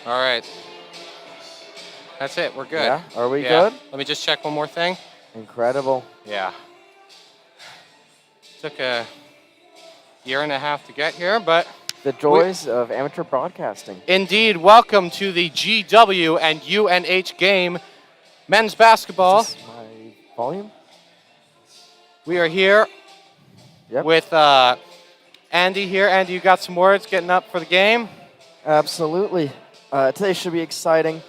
All right. That's it. We're good. Yeah? Are we good? Let me just check one more thing. Incredible. Yeah. Took a year and a half to get here, but... The joys of amateur broadcasting. Indeed. Welcome to the GW and UNH game. Men's basketball. Is this my volume? We are here with Andy here. Andy, you got some words getting up for the game? Absolutely. Today should be exciting.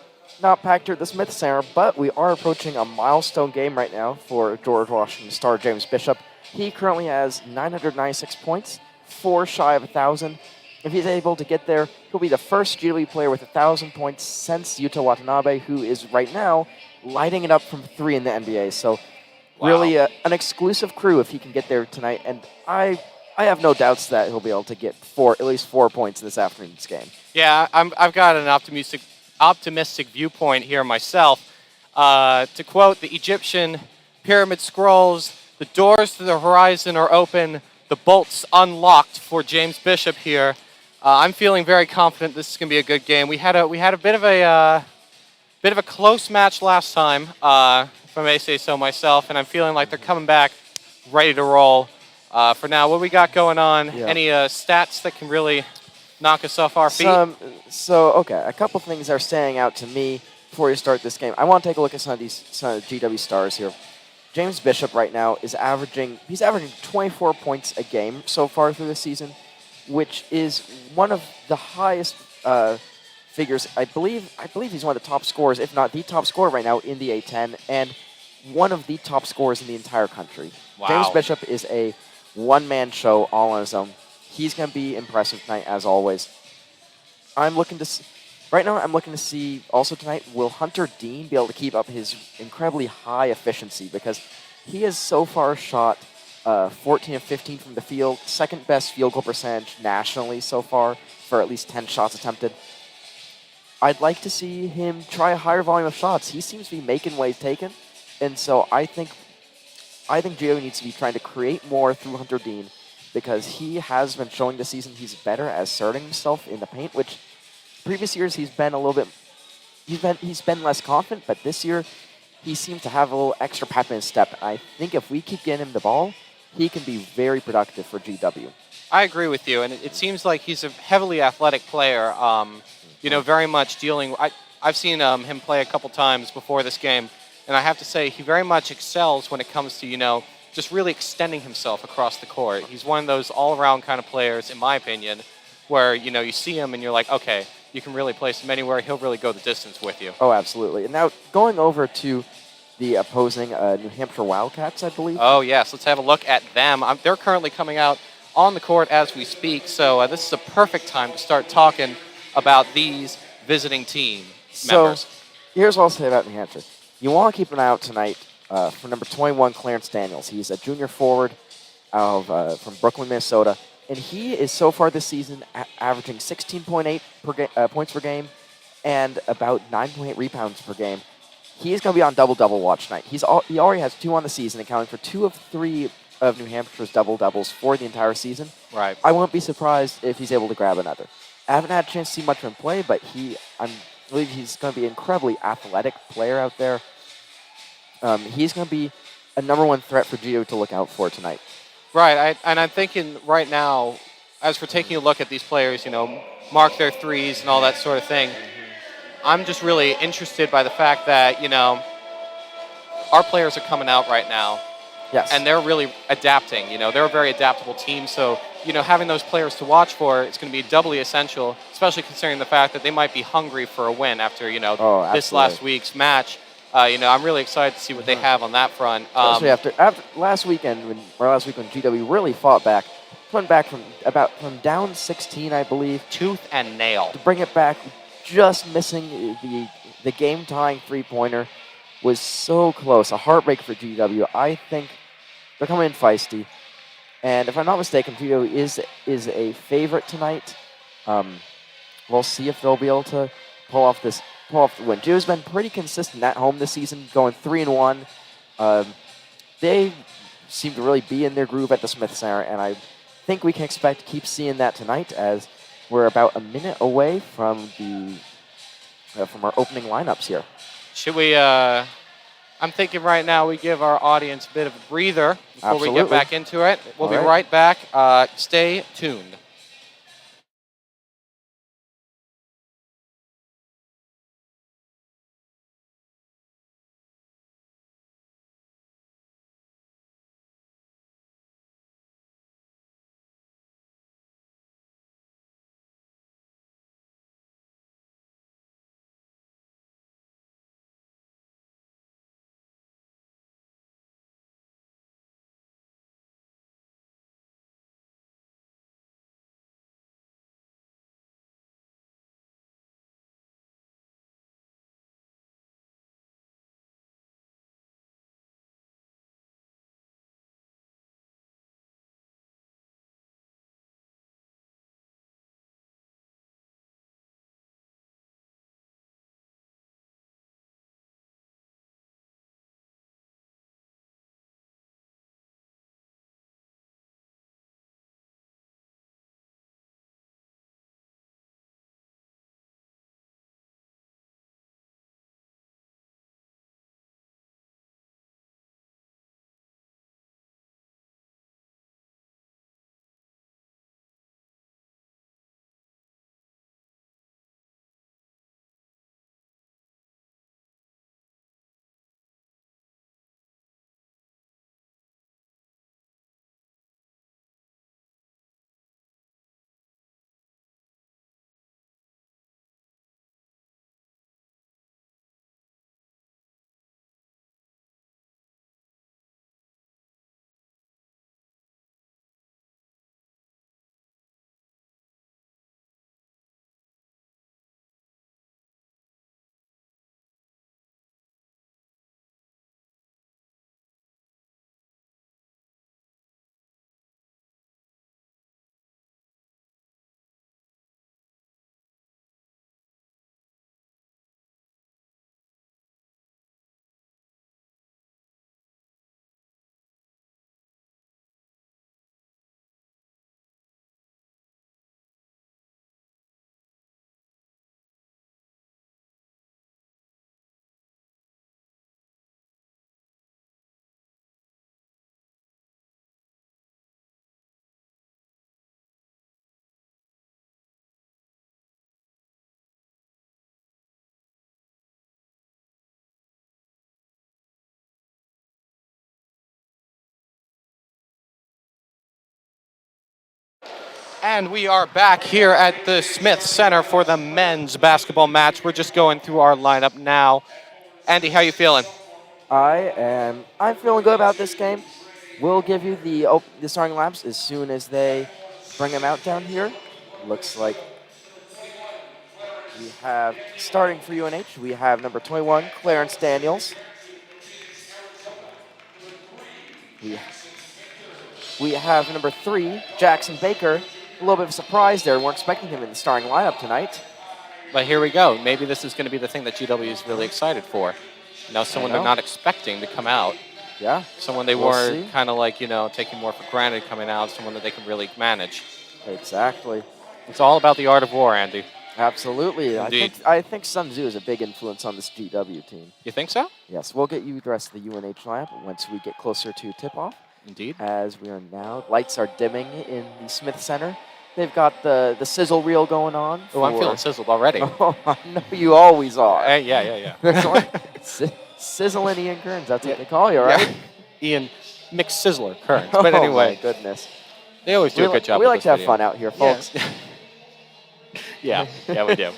Not packed here at the Smith Center, but we are approaching a milestone game right now for George Washington star James Bishop. He currently has 996 points, 4 shy of 1,000. If he's able to get there, he'll be the first GW player with 1,000 points since Yuta Watanabe, who is right now lighting it up from 3 in the NBA. So really an exclusive crew if he can get there tonight. And I have no doubts that he'll be able to get at least 4 points in this afternoon's game. Yeah, I've got an optimistic viewpoint here myself. To quote the Egyptian pyramid scrolls, the doors to the horizon are open, the bolts unlocked for James Bishop here. I'm feeling very confident this is going to be a good game. We had a bit of a close match last time, if I may say so myself, and I'm feeling like they're coming back ready to roll. For now, what we got going on? Yeah. Any stats that can really knock us off our feet? Okay, a couple things are standing out to me before you start this game. I want to take a look at some of the GW stars here. James Bishop right now is averaging 24 points a game so far through the season, which is one of the highest figures. I believe he's one of the top scorers, if not the top scorer right now in the A10, and one of the top scorers in the entire country. Wow. James Bishop is a one-man show all on his own. He's going to be impressive tonight, as always. Right now, I'm looking to see also tonight, will Hunter Dean be able to keep up his incredibly high efficiency? Because he has so far shot 14 of 15 from the field, second best field goal percentage nationally so far for at least 10 shots attempted. I'd like to see him try a higher volume of shots. He seems to be making waves taken, and so I think Gio needs to be trying to create more through Hunter Dean, because he has been showing this season he's better at asserting himself in the paint, which previous years he's been less confident, but this year he seems to have a little extra pep in his step. I think if we keep getting him the ball, he can be very productive for GW. I agree with you, and it seems like he's a heavily athletic player. Very much dealing. I've seen him play a couple times before this game, and I have to say he very much excels when it comes to just really extending himself across the court. He's one of those all-around kind of players, in my opinion, where you see him and you're like, okay, you can really place him anywhere. He'll really go the distance with you. Oh, absolutely. And now going over to the opposing New Hampshire Wildcats, I believe. Oh, yes. Let's have a look at them. They're currently coming out on the court as we speak, so this is a perfect time to start talking about these visiting team members. So here's what I'll say about New Hampshire. You want to keep an eye out tonight for number 21, Clarence Daniels. He's a junior forward from Brooklyn, Minnesota. And he is so far this season averaging 16.8 points per game and about 9.8 rebounds per game. He's going to be on double-double watch tonight. He already has 2 on the season, accounting for 2 of 3 of New Hampshire's double-doubles for the entire season. Right. I won't be surprised if he's able to grab another. I haven't had a chance to see much of him play, but I believe he's going to be an incredibly athletic player out there. He's going to be a number 1 threat for Gio to look out for tonight. Right, and I'm thinking right now, as we're taking a look at these players, mark their threes and all that sort of thing, I'm just really interested by the fact that, our players are coming out right now. Yes. And they're really adapting. They're a very adaptable team, so, having those players to watch for, it's going to be doubly essential, especially considering the fact that they might be hungry for a win after, this last week's match. I'm really excited to see what they have on that front. Especially after last week when GW really fought back, went back from down 16, I believe, tooth and nail to bring it back, just missing the game-tying three-pointer was so close. A heartbreak for GW. I think they're coming in feisty, and if I'm not mistaken, GW is a favorite tonight. We'll see if they'll be able to pull off the win. GW's been pretty consistent at home this season, going 3-1. They seem to really be in their groove at the Smith Center, and I think we can expect to keep seeing that tonight, as we're about a minute away from the from our opening lineups here. Should we? I'm thinking right now we give our audience a bit of a breather before we get back into it. We'll be right back. Stay tuned. And we are back here at the Smith Center for the men's basketball match. We're just going through our lineup now. Andy, how you feeling? I'm feeling good about this game. We'll give you the starting laps as soon as they bring them out down here. Looks like we have, starting for UNH, we have number 21, Clarence Daniels. We have number 3, Jackson Baker. A little bit of a surprise there. We're expecting him in the starting lineup tonight. But here we go. Maybe this is going to be the thing that GW is really excited for. Now, someone they're not expecting to come out. Yeah. Someone they were kind of like, taking more for granted coming out. Someone that they can really manage. Exactly. It's all about the art of war, Andy. Absolutely. Indeed. I think Sun Tzu is a big influence on this GW team. You think so? Yes. We'll get you the rest of the UNH lineup once we get closer to tip-off. Indeed. As we are now, lights are dimming in the Smith Center. They've got the sizzle reel going on. Oh, I'm feeling sizzled already. Oh, I know you always are. Yeah. Sizzling Ian Kearns, that's what they call you, right? Yeah. Ian McSizzler Kearns. But anyway. Oh, my goodness. They always do a good job We with like to have fun out here, folks. Yeah, we do.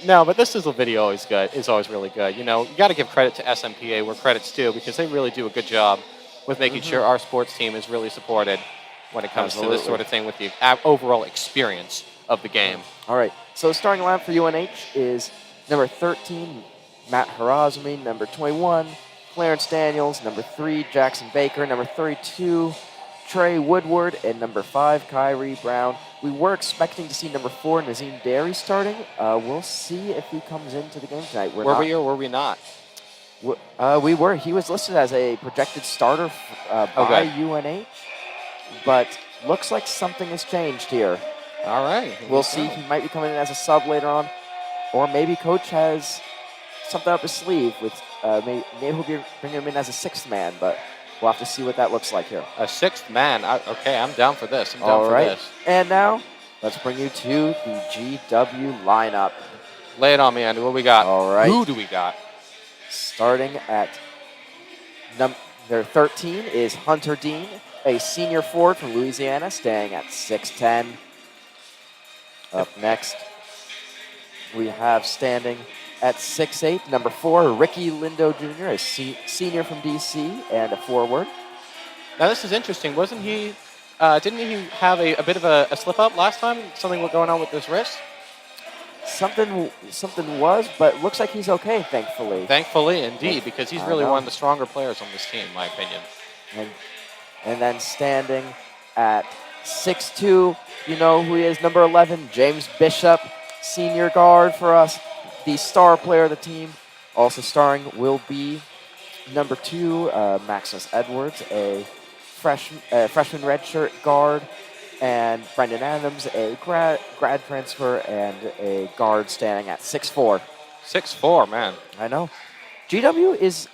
No, but this sizzle video is good. It's always really good. You got to give credit to SMPA where credit's due because they really do a good job with making sure our sports team is really supported when it comes to this sort of thing with the overall experience of the game. All right. So starting lineup for UNH is number 13, Matt Harazmi, number 21, Clarence Daniels, number 3, Jackson Baker, number 32, Trey Woodward, and number 5, Kyrie Brown. We were expecting to see number 4, Nazim Derry, starting. We'll see if he comes into the game tonight. Were we or were we not? We were. He was listed as a projected starter by UNH, but looks like something has changed here. All right. We'll see. He might be coming in as a sub later on. Or maybe coach has something up his sleeve with maybe he'll be bringing him in as a sixth man, but we'll have to see what that looks like here. A sixth man. Okay, I'm down for this. I'm down All for right. this. And now let's bring you to the GW lineup. Lay it on me, Andy. What do we got? All right. Who do we got? Starting at their 13 is Hunter Dean, a senior forward from Louisiana, staying at 6'10". Up next, we have standing at 6'8", number 4, Ricky Lindo Jr., a senior from DC and a forward. Now this is interesting. Wasn't he? Didn't he have a bit of a slip up last time? Something was going on with his wrist. Something was, but looks like he's okay, thankfully. Thankfully, indeed, because he's really one of the stronger players on this team, in my opinion. And then standing at 6'2", you know who he is, number 11, James Bishop, senior guard for us, the star player of the team. Also starring will be number 2, Maximus Edwards, a freshman redshirt guard, and Brendan Adams, a grad transfer and a guard standing at 6'4". 6'4", man. I know. GW is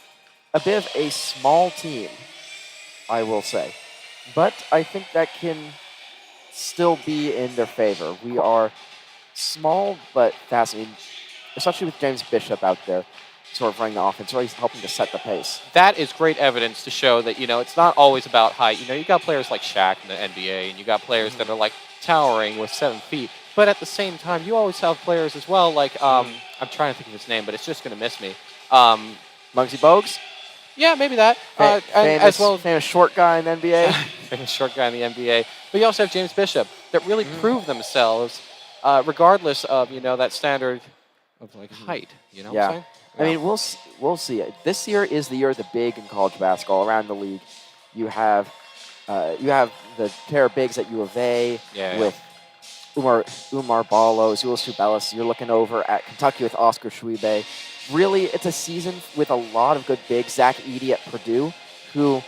a bit of a small team, I will say. But I think that can still be in their favor. We are small but fast. I mean, especially with James Bishop out there sort of running the offense, really helping to set the pace. That is great evidence to show that, it's not always about height. You got players like Shaq in the NBA, and you got players that are like towering with 7 feet. But at the same time, you always have players as well, like, I'm trying to think of his name, but it's just going to miss me. Muggsy Bogues? Yeah, maybe that. As well as famous short guy in the NBA. Famous short guy in the NBA. But you also have James Bishop that really proved themselves, regardless of, that standard of like height. You know what I'm saying? I mean, we'll see. This year is the year of the big in college basketball around the league. You have the pair of bigs at U of A with Umar Ballo, Zulus Tubelis. You're looking over at Kentucky with Oscar Schwebe. Really, it's a season with a lot of good bigs. Zach Edey at Purdue, who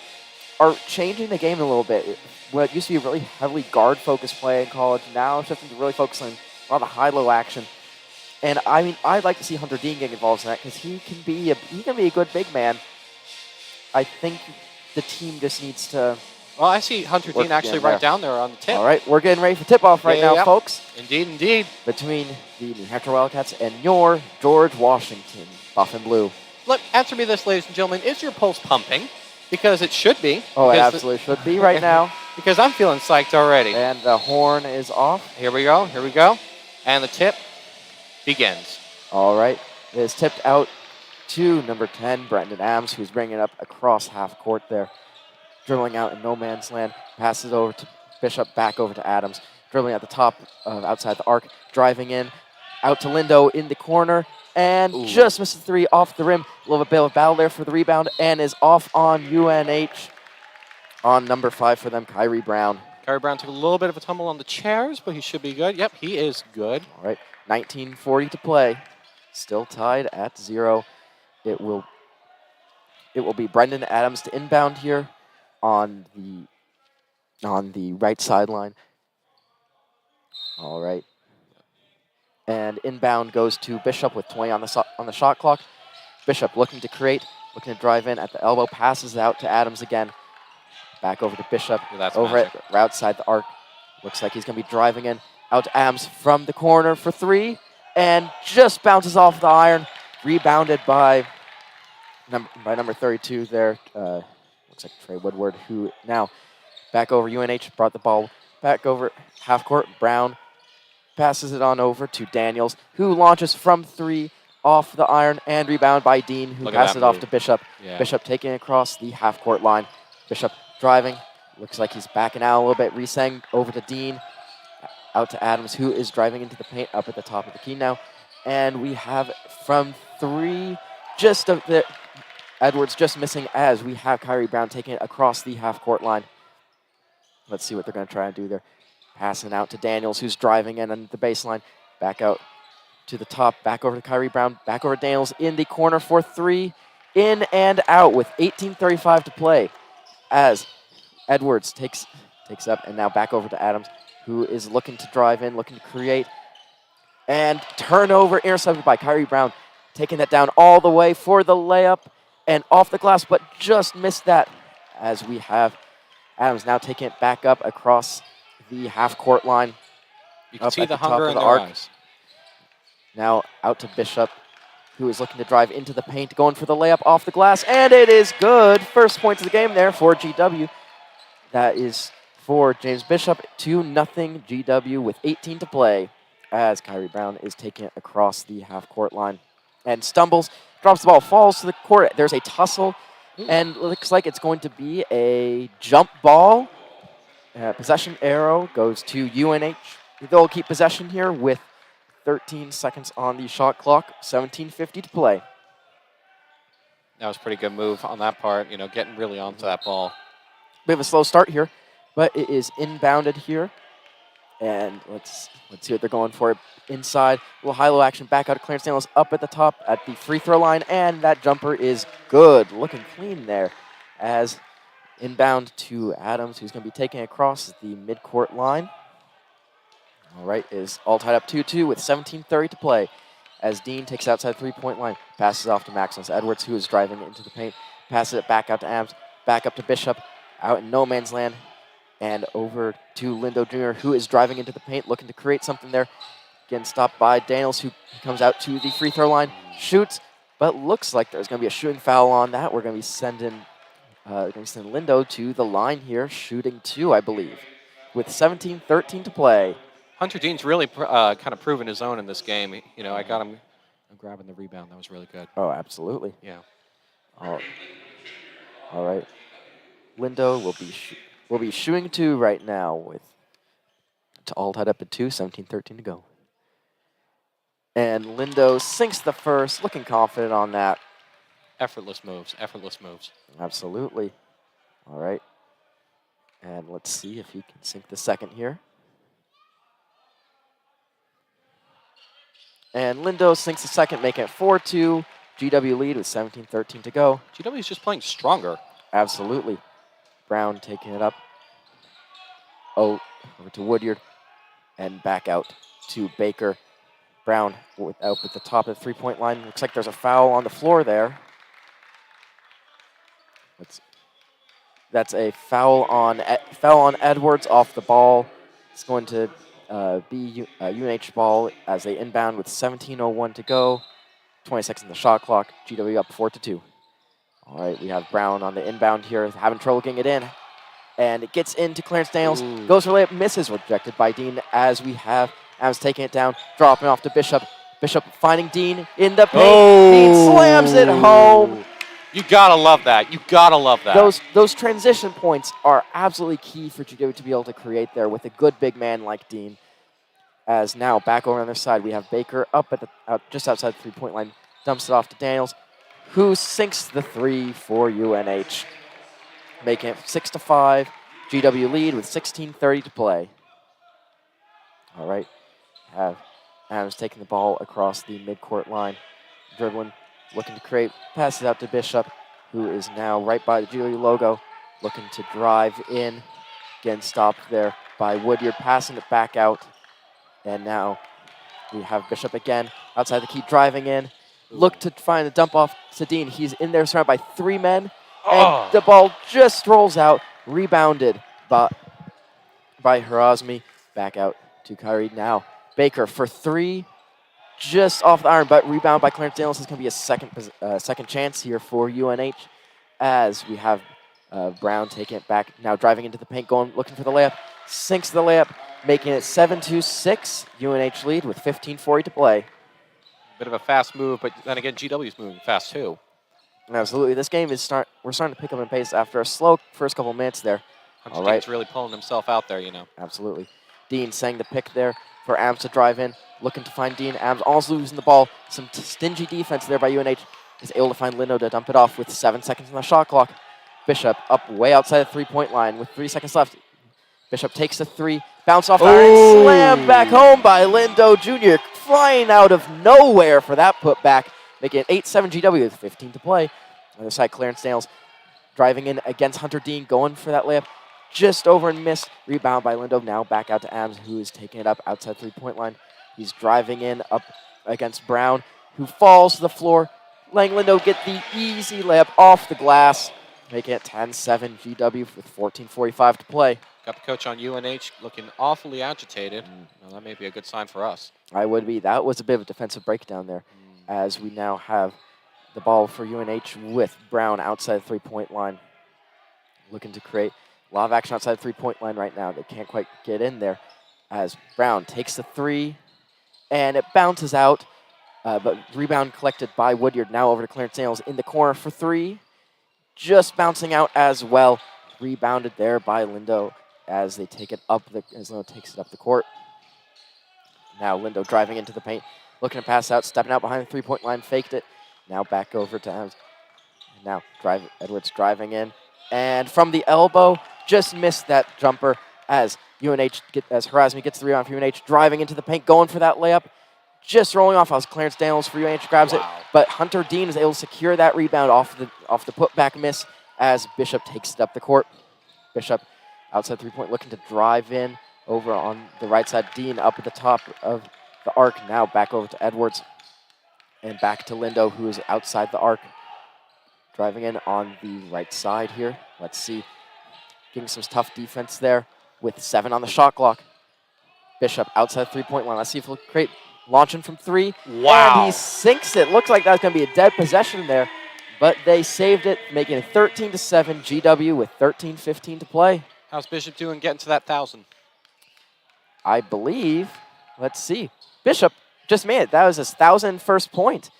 are changing the game a little bit. What used to be really heavily guard-focused play in college, now shifting to really focus on a lot of high-low action. And I mean, I'd like to see Hunter Dean get involved in that because he can be a good big man. I think the team just needs to. Well, I see Hunter Dean actually right down there on the tip. All right, we're getting ready for tip-off right now, folks. Indeed. Between the New Hampshire Wildcats and your George Washington, Buff and Blue. Look, answer me this, ladies and gentlemen. Is your pulse pumping? Because it should be. Oh, it absolutely should be right now. Because I'm feeling psyched already. And the horn is off. Here we go. And the tip begins. All right. It is tipped out to number 10, Brendan Adams, who's bringing it up across half court there. Dribbling out in no man's land. Passes over to Bishop, back over to Adams. Dribbling at the top, outside the arc. Driving in. Out to Lindo in the corner. And just misses the 3 off the rim. A little bit of battle there for the rebound. And is off on UNH. On number 5 for them, Kyrie Brown. Kyrie Brown took a little bit of a tumble on the chairs, but he should be good. Yep, he is good. All right. 19:40 to play. Still tied at 0. It will be Brendan Adams to inbound here on the right sideline. All right. And inbound goes to Bishop with 20 on the shot clock. Bishop looking to create, looking to drive in at the elbow, passes out to Adams again. Back over to Bishop. Over it, outside the arc. Looks like he's going to be driving in. Out to Adams from the corner for 3, and just bounces off the iron. Rebounded by number 32 there. Looks like Trey Woodward, who now back over UNH, brought the ball back over half court. Brown passes it on over to Daniels, who launches from 3 off the iron, and rebound by Dean, who passes it off to Bishop. Yeah. Bishop taking it across the half court line. Bishop driving. Looks like he's backing out a little bit. Resend over to Dean. Out to Adams, who is driving into the paint up at the top of the key now. And we have from 3, just Edwards just missing, as we have Kyrie Brown taking it across the half-court line. Let's see what they're going to try and do there. Passing out to Daniels, who's driving in on the baseline. Back out to the top, back over to Kyrie Brown, back over to Daniels in the corner for 3. In and out with 18:35 to play, as Edwards takes up, and now back over to Adams, who is looking to drive in, looking to create. And turnover intercepted by Kyrie Brown, taking that down all the way for the layup and off the glass, but just missed that as we have Adams now taking it back up across the half-court line. You can see the hunger in their eyes. Now out to Bishop, who is looking to drive into the paint, going for the layup off the glass, and it is good. First points of the game there for GW. That is for James Bishop, 2-0 GW with 18 to play as Kyrie Brown is taking it across the half-court line and stumbles, drops the ball, falls to the court. There's a tussle, and looks like it's going to be a jump ball. Possession arrow goes to UNH. They'll keep possession here with 13 seconds on the shot clock, 17:50 to play. That was a pretty good move on that part, getting really onto that ball. Bit of a slow start here, but it is inbounded here. And let's see what they're going for. Inside, a little high-low action back out of Clarence Daniels up at the top at the free throw line, and that jumper is good. Looking clean there as inbound to Adams, who's going to be taking it across the midcourt line. All right, is all tied up 2-2 with 17:30 to play as Dean takes outside three-point line, passes off to Maximus Edwards, who is driving into the paint, passes it back out to Adams, back up to Bishop, out in no man's land, and over to Lindo Jr., who is driving into the paint, looking to create something there. Getting stopped by Daniels, who comes out to the free throw line, shoots, but looks like there's going to be a shooting foul on that. We're going to be sending Lindo to the line here, shooting 2, I believe, with 17:13 to play. Hunter Dean's really kind of proven his own in this game. I got him grabbing the rebound. That was really good. Oh, absolutely. Yeah. All right. Lindo will be shooting 2 right now with all tied up at 2, 17:13 to go. And Lindo sinks the first, looking confident on that. Effortless moves, effortless moves. Absolutely. All right. And let's see if he can sink the second here. And Lindo sinks the second, making it 4-2. GW lead with 17:13 to go. GW is just playing stronger. Absolutely. Brown taking it up. Oh, over to Woodyard. And back out to Baker. Brown out at the top of the three-point line. Looks like there's a foul on the floor there. That's a foul on Edwards off the ball. It's going to be UNH ball as they inbound with 17:01 to go. 20 seconds on the shot clock. GW up 4-2. All right, we have Brown on the inbound here, having trouble getting it in. And it gets into Clarence Daniels. Ooh. Goes for layup, misses, rejected by Dean as we have Adams taking it down, dropping off to Bishop. Bishop finding Dean in the paint. Oh. Dean slams it home. You gotta love that. You gotta love that. Those transition points are absolutely key for GW to be able to create there with a good big man like Dean. As now back over on their side, we have Baker up at just outside the three-point line, dumps it off to Daniels, who sinks the 3 for UNH, making it 6-5. GW lead with 16:30 to play. All right, have Adams taking the ball across the midcourt line, dribbling, looking to create, passes out to Bishop, who is now right by the GW logo, looking to drive in, getting stopped there by Woodyard, passing it back out. And now we have Bishop again outside the key, driving in. Look to find a dump off to Dean. He's in there surrounded by 3 men. And the ball just rolls out, rebounded by Harazmi. Back out to Kyrie now. Baker for 3, just off the iron, but rebound by Clarence Daniels. This is going to be a second chance here for UNH as we have Brown taking it back, now driving into the paint, looking for the layup. Sinks the layup, making it 7-6. UNH lead with 15:40 to play. Bit of a fast move, but then again, GW's moving fast too. Absolutely. This game is we're starting to pick up in pace after a slow first couple minutes there. All right. Dean's really pulling himself out there, Absolutely. Dean saying the pick there for Adams to drive in, looking to find Dean. Adams also losing the ball. Some stingy defense there by UNH. Is able to find Lindo to dump it off with 7 seconds on the shot clock. Bishop up way outside the three-point line with 3 seconds left. Bishop takes the 3, bounce off the iron, slam back home by Lindo Jr. Flying out of nowhere for that putback, making it 8-7 GW with 15 to play. On the other side, Clarence Daniels driving in against Hunter Dean, going for that layup. Just over and missed. Rebound by Lindo. Now back out to Adams, who is taking it up outside three-point line. He's driving in up against Brown, who falls to the floor. Letting Lindo get the easy layup off the glass, making it 10-7 GW with 14:45 to play. Got the coach on UNH looking awfully agitated. Well, that may be a good sign for us. I would be. That was a bit of a defensive breakdown there, as we now have the ball for UNH with Brown outside the three-point line. Looking to create a lot of action outside the three-point line right now. They can't quite get in there, as Brown takes the three, and it bounces out. But rebound collected by Woodyard. Now over to Clarence Daniels in the corner for three. Just bouncing out as well. Rebounded there by Lindo as they take it up. As Lindo takes it up the court. Now Lindo driving into the paint, looking to pass out, stepping out behind the three-point line, faked it. Now back over to Adams. Now Edwards driving in, and from the elbow, just missed that jumper as Harazmi gets the rebound for UNH, driving into the paint, going for that layup. Just rolling off as Clarence Daniels for UNH grabs it, but Hunter Dean is able to secure that rebound off the putback miss as Bishop takes it up the court. Bishop outside three-point looking to drive in over on the right side. Dean up at the top of the arc. Now back over to Edwards and back to Lindo, who is outside the arc. Driving in on the right side here. Let's see. Getting some tough defense there with 7 on the shot clock. Bishop outside three-point line. Let's see if he'll create. Launching from 3. Wow. And he sinks it. Looks like that's going to be a dead possession there. But they saved it, making it 13-7 GW with 13:15 to play. How's Bishop doing getting to that 1,000? I believe, let's see. Bishop just made it. That was his 1,000th first point,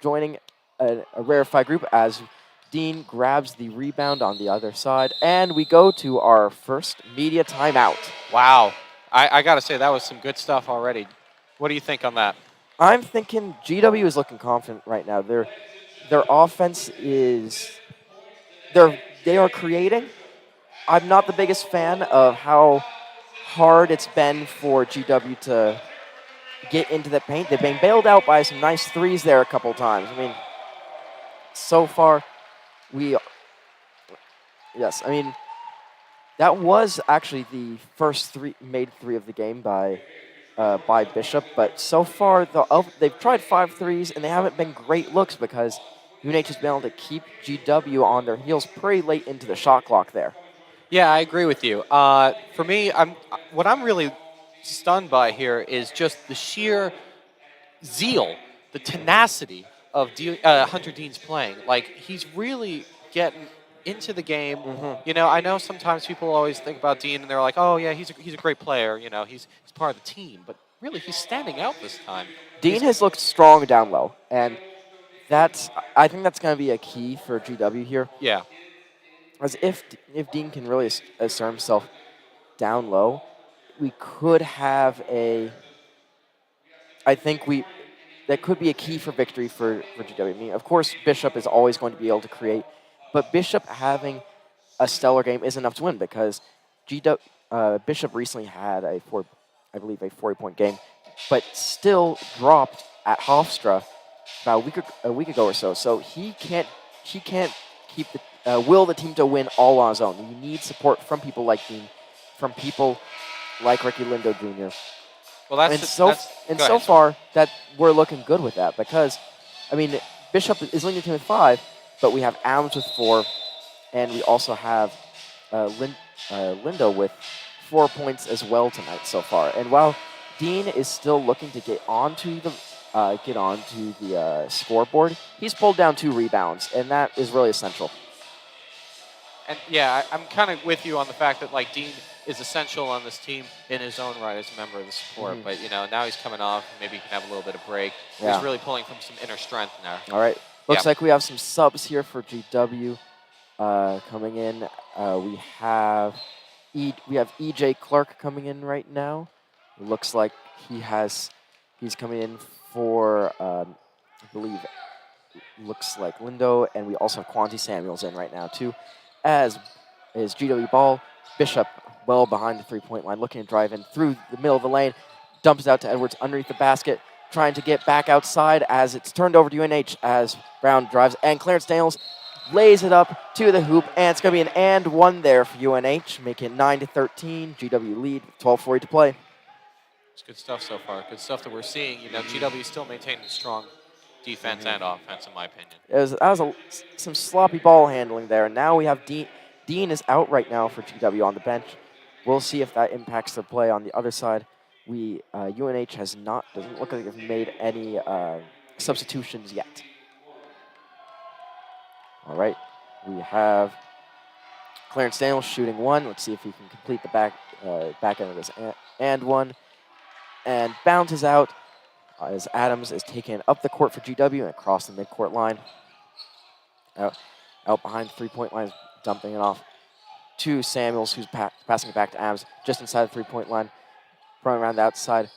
joining a rarefied group as Dean grabs the rebound on the other side. And we go to our first media timeout. Wow. I got to say, that was some good stuff already. What do you think on that? I'm thinking GW is looking confident right now. Their offense is they are creating. I'm not the biggest fan of how hard it's been for GW to get into the paint. They've been bailed out by some nice threes there a couple times. I mean, so far that was actually the first made three of the game by Bishop, but so far they've tried 5 threes and they haven't been great looks because UNH has been able to keep GW on their heels pretty late into the shot clock there. Yeah, I agree with you. For me, what I'm really stunned by here is just the sheer zeal, the tenacity of Hunter Dean's playing. Like, he's really getting into the game. Mm-hmm. You know, I know sometimes people always think about Dean and they're like, oh yeah, he's a great player. You know, he's part of the team. But really, he's standing out this time. Dean has looked strong down low, and I think that's going to be a key for GW here. Yeah. As if Dean can really assert himself down low, we could have that could be a key for victory for GW. I mean, of course, Bishop is always going to be able to create, but Bishop having a stellar game is enough to win because Bishop recently had a 40-point game, but still dropped at Hofstra about a week ago or so. So he can't keep will the team to win all on his own. You need support from people like Dean, from people like Ricky Lindo Jr. Well, so far that we're looking good with that because, I mean, Bishop is leading the team with 5, but we have Adams with 4, and we also have Lindo with 4 points as well tonight so far. And while Dean is still looking to get onto the scoreboard, he's pulled down 2 rebounds, and that is really essential. And yeah, I'm kind of with you on the fact that like Dean is essential on this team in his own right as a member of the support. Mm-hmm. But you know, now he's coming off. Maybe he can have a little bit of break. Yeah. He's really pulling from some inner strength now. All right. Looks like we have some subs here for GW coming in. We have EJ Clark coming in right now. It looks like he's coming in for I believe looks like Lindo, and we also have Quanti Samuels in right now too. As is GW ball, Bishop well behind the three-point line, looking to drive in through the middle of the lane, dumps it out to Edwards underneath the basket, trying to get back outside as it's turned over to UNH as Brown drives, and Clarence Daniels lays it up to the hoop, and it's going to be an and one there for UNH, making it 9-13, GW lead, 12:40 to play. It's good stuff so far. Good stuff that we're seeing. You know, GW still maintaining strong defense and offense, in my opinion. That was some sloppy ball handling there. And now we have Dean. Dean is out right now for GW on the bench. We'll see if that impacts their play on the other side. UNH doesn't look like they've made any substitutions yet. All right, we have Clarence Daniels shooting one. Let's see if he can complete the back end of this and one. And bounces out as Adams is taken up the court for GW and across the midcourt line. Out behind the three-point line, dumping it off to Samuels, who's passing it back to Adams just inside the three-point line. Running around the outside,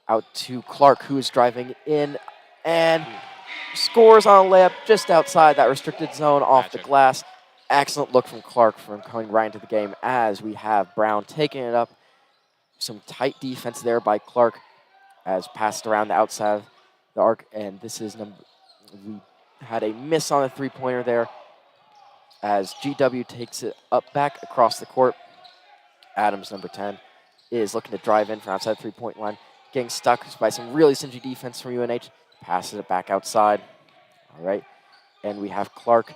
out to Clark, who is driving in and scores on a layup just outside that restricted zone off the glass. Excellent look from Clark from coming right into the game as we have Brown taking it up. Some tight defense there by Clark as passed around the outside of the arc. And this is we had a miss on the three-pointer there as GW takes it up back across the court. Adams, number 10, is looking to drive in from outside the three-point line. Getting stuck by some really stingy defense from UNH. Passes it back outside. All right. And we have Clark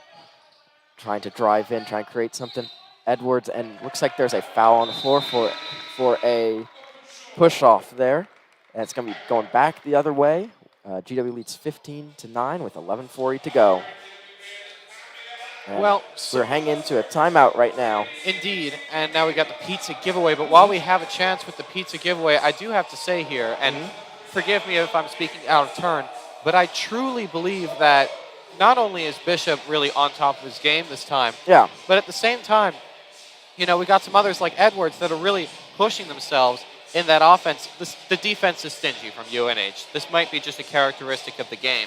trying to drive in, trying to create something. Edwards, and looks like there's a foul on the floor for a push-off there. And it's going to be going back the other way. GW leads 15-9 with 11:40 to go. And we're hanging to a timeout right now. Indeed, and now we got the pizza giveaway. But while we have a chance with the pizza giveaway, I do have to say here, and forgive me if I'm speaking out of turn, but I truly believe that not only is Bishop really on top of his game this time, but at the same time, you know, we got some others like Edwards that are really pushing themselves in that offense. The defense is stingy from UNH. This might be just a characteristic of the game.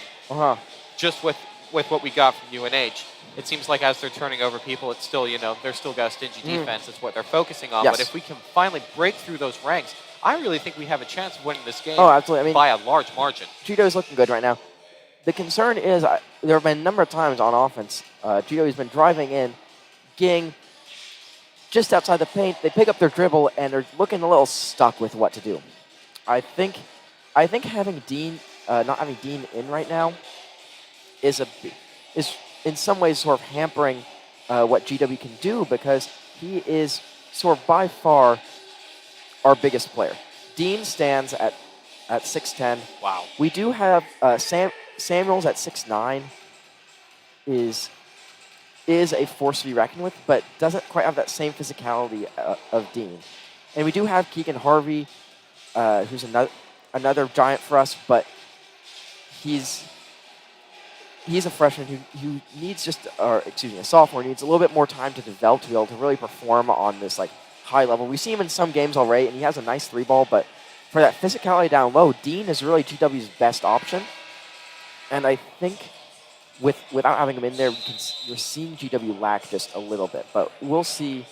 Just with what we got from UNH. It seems like as they're turning over people, it's still, you know, they're still got a stingy defense. It's what they're focusing on. But if we can finally break through those ranks, I really think we have a chance of winning this game by a large margin. Judo is looking good right now. The concern is there have been a number of times on offense, Judo has been driving in, getting just outside the paint. They pick up their dribble, and they're looking a little stuck with what to do. I think having Dean, not having Dean in right now is in some ways sort of hampering what GW can do because he is sort of by far our biggest player. Dean stands at 6'10". Wow. We do have Samuels at 6'9". Is a force to be reckoned with, but doesn't quite have that same physicality of Dean. And we do have Keegan Harvey, who's another giant for us, but he's a freshman who needs a sophomore, needs a little bit more time to develop to be able to really perform on this like high level. We see him in some games already, and he has a nice three ball, but for that physicality down low, Dean is really GW's best option. And I think without having him in there, you're seeing GW lack just a little bit. But we'll see.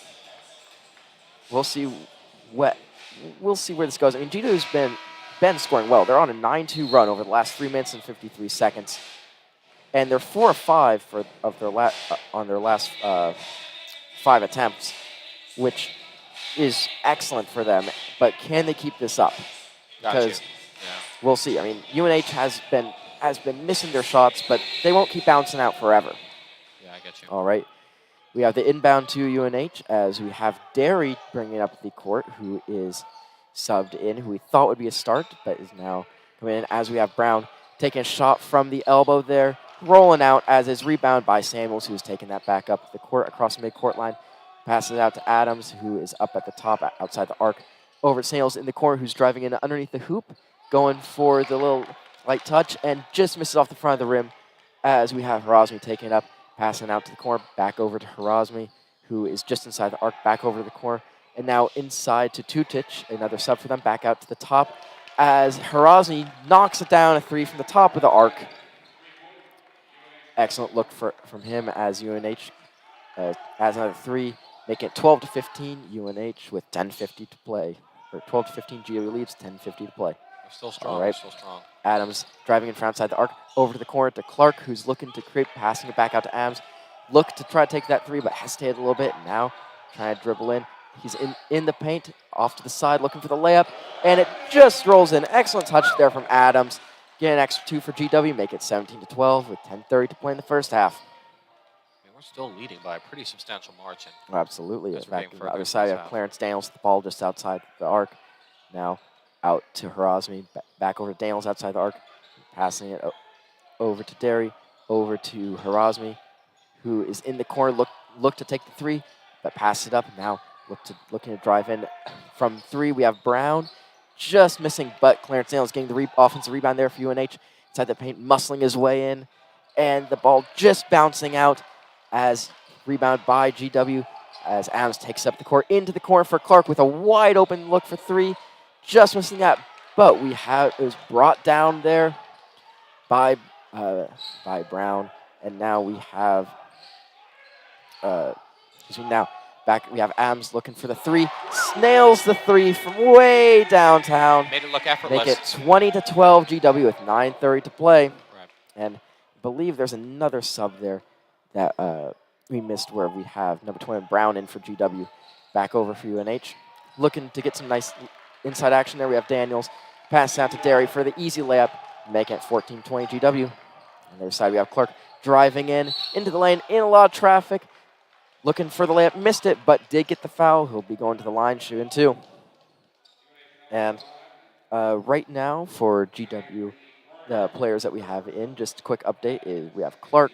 We'll see where this goes. I mean, GW's been scoring well. They're on a 9-2 run over the last 3 minutes and 53 seconds. And they're 4 of 5 on their last 5 attempts, which is excellent for them. But can they keep this up? Because we'll see. I mean, UNH has been missing their shots, but they won't keep bouncing out forever. Yeah, I get you. All right. We have the inbound to UNH as we have Derry bringing up the court, who is subbed in, who we thought would be a start, but is now coming in as we have Brown taking a shot from the elbow there. Rolling out as is rebound by Samuels, who's taking that back up the court across the midcourt line. Passes it out to Adams, who is up at the top outside the arc. Over to Samuels in the corner, who's driving in underneath the hoop, going for the little light touch, and just misses off the front of the rim as we have Harazmi taking it up, passing out to the corner, back over to Harazmi, who is just inside the arc, back over to the corner, and now inside to Tutic, another sub for them, back out to the top as Harazmi knocks it down, a three from the top of the arc. Excellent look from him as UNH has another three, making it 12-15. UNH with 10:50 to play, or 12-15. GW leads, 10:50 to play. They're still strong. All right. They're still strong. Adams driving in front outside the arc, over to the corner to Clark, who's looking to create, passing it back out to Adams. Look to try to take that three, but hesitated a little bit. Now trying to dribble in. He's in the paint, off to the side, looking for the layup, and it just rolls in. Excellent touch there from Adams. Get an extra 2 for GW, make it 17-12 with 10:30 to play in the first half. I mean, we're still leading by a pretty substantial margin. Oh, absolutely. As we're Back getting on the further other into side, this we have half. Clarence Daniels, the ball just outside the arc. Now out to Harazmi, back over to Daniels outside the arc, passing it over to Derry, over to Harazmi, who is in the corner, look to take the 3, but pass it up. Now looking to drive in from 3. We have Brown just missing, but Clarence Daniels getting the offensive rebound there for UNH. Inside the paint, muscling his way in, and the ball just bouncing out as rebound by GW as Adams takes up the court into the corner for Clark with a wide open look for 3. Just missing that, but it was brought down there by Brown, and now we have we have Adams looking for the 3, nails the 3 from way downtown. Made it look effortless. Make it 20-12 GW with 9:30 to play. Right. And I believe there's another sub there that we missed where we have number 20 Brown in for GW. Back over for UNH. Looking to get some nice inside action there. We have Daniels. Pass out to Derry for the easy layup. Making it 14-20 GW. On the other side, we have Clark driving into the lane, in a lot of traffic. Looking for the layup, missed it, but did get the foul. He'll be going to the line, shooting 2. And right now for GW, the players that we have in, just a quick update, is we have Clark.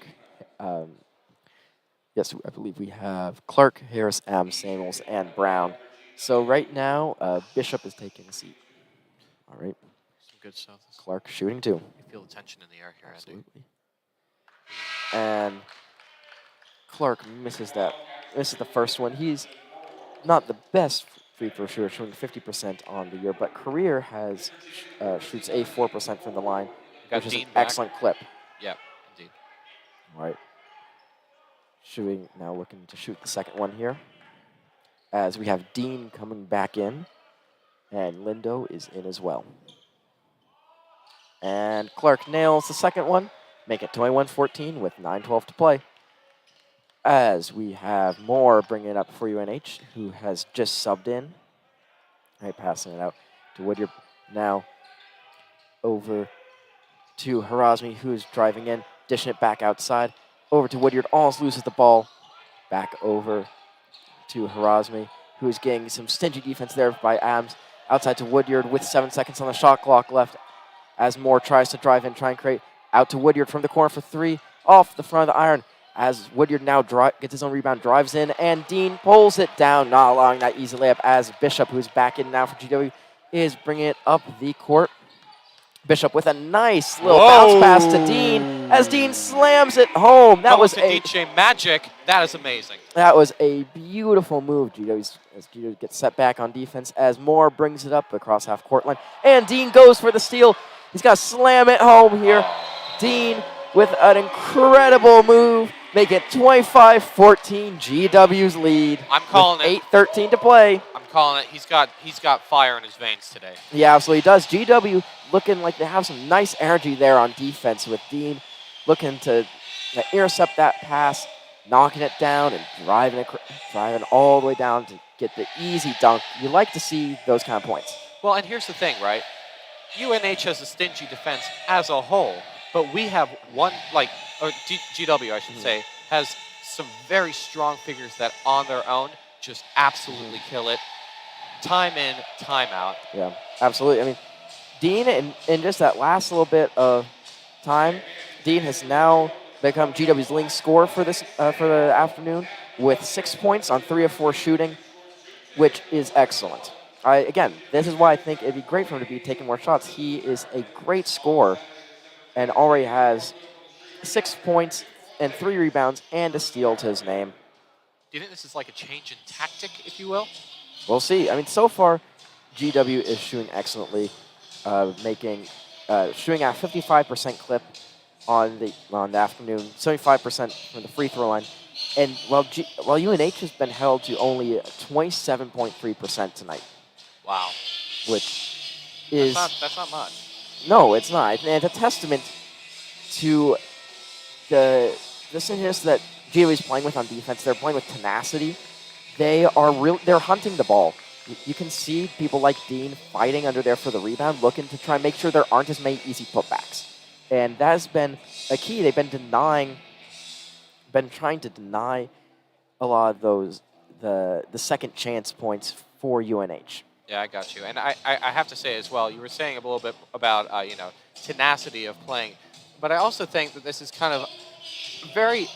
Yes, I believe we have Clark, Harris, Samuels, and Brown. So right now, Bishop is taking a seat. All right. Some good stuff. Clark shooting 2. You feel the tension in the air here, Absolutely. And Clark misses the first one. He's not the best free throw shooter, shooting 50% on the year, but career shoots 4% from the line, which is an excellent clip. Yeah, indeed. All right. Now looking to shoot the second one here, as we have Dean coming back in, and Lindo is in as well. And Clark nails the second one, make it 21-14 with 9:12 to play. As we have Moore bringing it up for UNH, who has just subbed in. All right, passing it out to Woodyard. Now over to Harazmi, who's driving in, dishing it back outside. Over to Woodyard, almost loses the ball. Back over to Harazmi, who's getting some stingy defense there by Adams. Outside to Woodyard with 7 seconds on the shot clock left. As Moore tries to drive in, try and create. Out to Woodyard from the corner for 3, off the front of the iron. As Woodyard now gets his own rebound, drives in, and Dean pulls it down, not allowing that easy layup as Bishop, who's back in now for GW, is bringing it up the court. Bishop with a nice little bounce pass to Dean as Dean slams it home. That was DJ magic. That is amazing. That was a beautiful move. As GW gets set back on defense as Moore brings it up across half court line, and Dean goes for the steal. He's got to slam it home here. Dean with an incredible move. Make it 25-14, GW's lead. I'm calling it. 8:13 to play. I'm calling it. He's got fire in his veins today. He absolutely does. GW looking like they have some nice energy there on defense with Dean looking to intercept that pass, knocking it down and driving all the way down to get the easy dunk. You like to see those kind of points. Well, and here's the thing, right? UNH has a stingy defense as a whole, but we have GW, I should say, has some very strong figures that on their own just absolutely kill it. Time in, time out. Yeah, absolutely. I mean, Dean, in just that last little bit of time, Dean has now become GW's leading scorer for the afternoon with 6 points on 3 of 4 shooting, which is excellent. Again, this is why I think it'd be great for him to be taking more shots. He is a great scorer and already has 6 points and 3 rebounds and a steal to his name. Do you think this is like a change in tactic, if you will? We'll see. I mean, so far, GW is shooting excellently, shooting at 55% clip on the afternoon, 75% from the free throw line, and while UNH has been held to only 27.3% tonight. Wow. Which is that's not much. No, it's not, and it's a testament to the seriousness that GW is playing with on defense. They're playing with tenacity. They're hunting the ball. You can see people like Dean fighting under there for the rebound, looking to try and make sure there aren't as many easy putbacks. And that has been a key. They've been trying to deny a lot of those, the second chance points for UNH. Yeah, I got you. And I have to say as well, you were saying a little bit about, tenacity of playing. But I also think that this is kind of very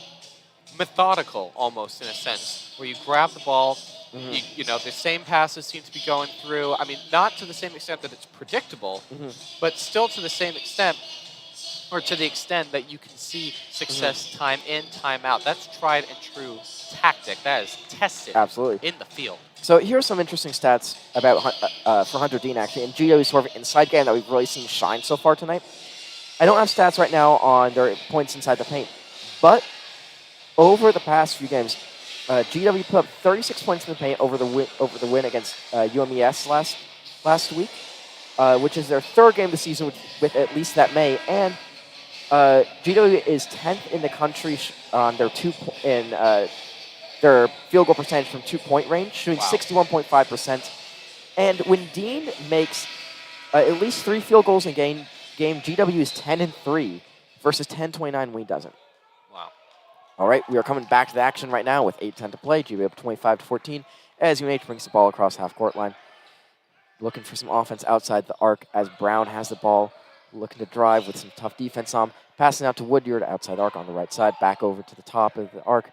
methodical almost in a sense, where you grab the ball, the same passes seem to be going through. I mean, not to the same extent that it's predictable, but still to the same extent, or to the extent that you can see success time in, time out. That's tried and true tactic. That is tested Absolutely. in the field. So here's some interesting stats about for Hunter Dean, actually, and GW's sort of inside game that we've really seen shine so far tonight. I don't have stats right now on their points inside the paint, but over the past few games, GW put up 36 points in the paint over the win against UMES last week, which is their third game of the season with at least that May, and GW is 10th in the country on their their field goal percentage from 2-point range, shooting 61.5%. And when Dean makes at least 3 field goals in game, GW is 10-3 versus 10-29 when he doesn't. Wow. All right, we are coming back to the action right now with 8:10 to play. GW up 25-14 as UNH brings the ball across half-court line. Looking for some offense outside the arc as Brown has the ball, looking to drive with some tough defense on him. Passing out to Woodyard outside the arc on the right side, back over to the top of the arc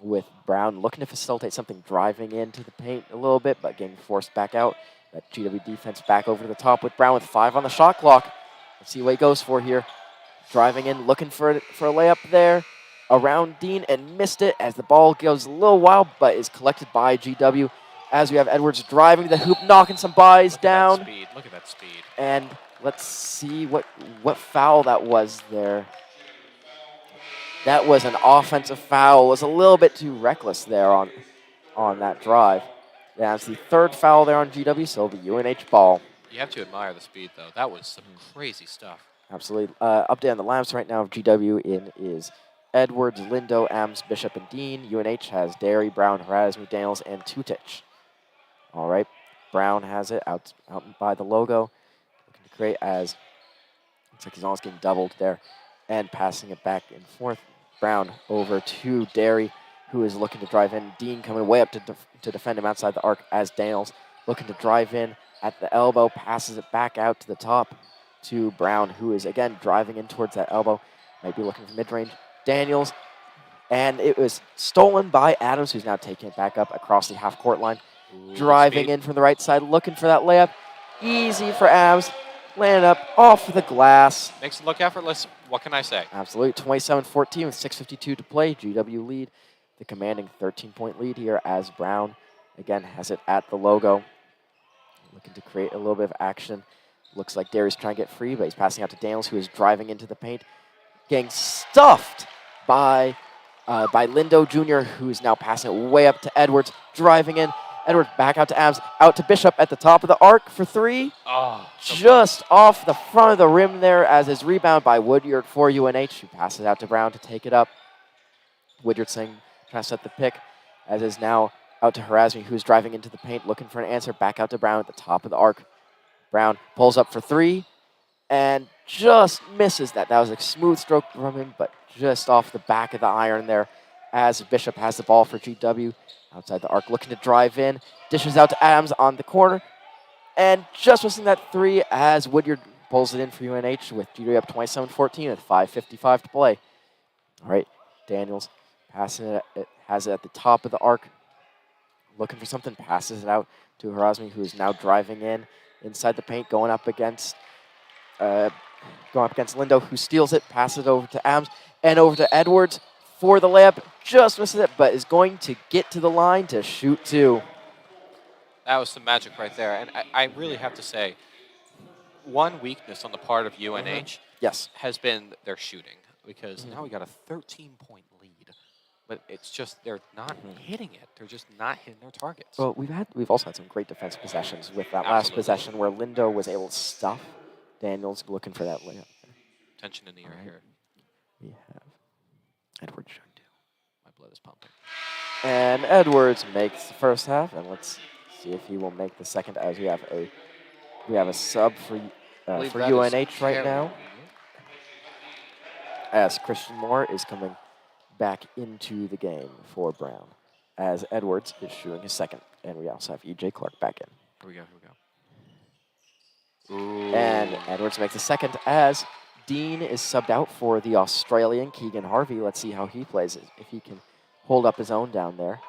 with Brown looking to facilitate something, driving into the paint a little bit, but getting forced back out. That GW defense back over to the top with Brown with 5 on the shot clock. Let's see what he goes for here. Driving in, looking for a layup there. Around Dean and missed it as the ball goes a little wild, but is collected by GW. As we have Edwards driving to the hoop, knocking some buys down. Look at that speed. And let's see what foul that was there. That was an offensive foul. It was a little bit too reckless there on that drive. That's the third foul there on GW, so it'll be UNH ball. You have to admire the speed, though. That was some crazy stuff. Absolutely. Update on the lineups right now of GW is Edwards, Lindo, Ams, Bishop, and Dean. UNH has Derry, Brown, Erasmus, Daniels, and Tutich. All right. Brown has it out by the logo. Looking to create as, looks like he's almost getting doubled there. And passing it back and forth. Brown over to Derry, who is looking to drive in. Dean coming way up to defend him outside the arc as Daniels looking to drive in at the elbow. Passes it back out to the top to Brown, who is, again, driving in towards that elbow. Might be looking for mid-range. Daniels. And it was stolen by Adams, who's now taking it back up across the half-court line. Driving in from the right side, looking for that layup. Easy for Abs. Landed up off the glass. Makes it look effortless. What can I say? Absolutely. 27-14 with 6:52 to play. GW lead. The commanding 13-point lead here as Brown, again, has it at the logo. Looking to create a little bit of action. Looks like Derry's trying to get free, but he's passing out to Daniels, who is driving into the paint. Getting stuffed by Lindo Jr., who is now passing it way up to Edwards. Driving in. Edwards back out to Abs, out to Bishop at the top of the arc for 3. Oh, just off the front of the rim there as his rebound by Woodyard for UNH, who passes out to Brown to take it up. Woodyard trying to set the pick, as is now out to Erasmus, who's driving into the paint, looking for an answer. Back out to Brown at the top of the arc. Brown pulls up for 3 and just misses that. That was a smooth stroke from him, but just off the back of the iron there as Bishop has the ball for GW. Outside the arc, looking to drive in. Dishes out to Adams on the corner. And just missing that 3 as Woodyard pulls it in for UNH with GW up 27-14 with 5:55 to play. All right, Daniels passing it, has it at the top of the arc. Looking for something, passes it out to Erasmus, who is now driving in inside the paint, going up against Lindo, who steals it, passes it over to Adams, and over to Edwards for the layup. Just misses it, but is going to get to the line to shoot 2. That was some magic right there. And I really have to say, one weakness on the part of UNH yes, has been their shooting, because now we got a 13-point lead. But it's just they're not hitting it. They're just not hitting their targets. Well, we've also had some great defensive possessions with that last possession where Lindo was able to stuff Daniels, looking for that layup. Tension in the air here. We have Edwards trying to. My blood is pumping. And Edwards makes the first half, and let's See if he will make the second, as we have a sub for believe for that is UNH right Harry. now, as Christian Moore is coming back into the game for Brown, as Edwards is shooting his second, and we also have EJ Clark back in. Here we go. Ooh. And Edwards makes a second as Dean is subbed out for the Australian Keegan Harvey. Let's see how he plays, if he can hold up his own down there.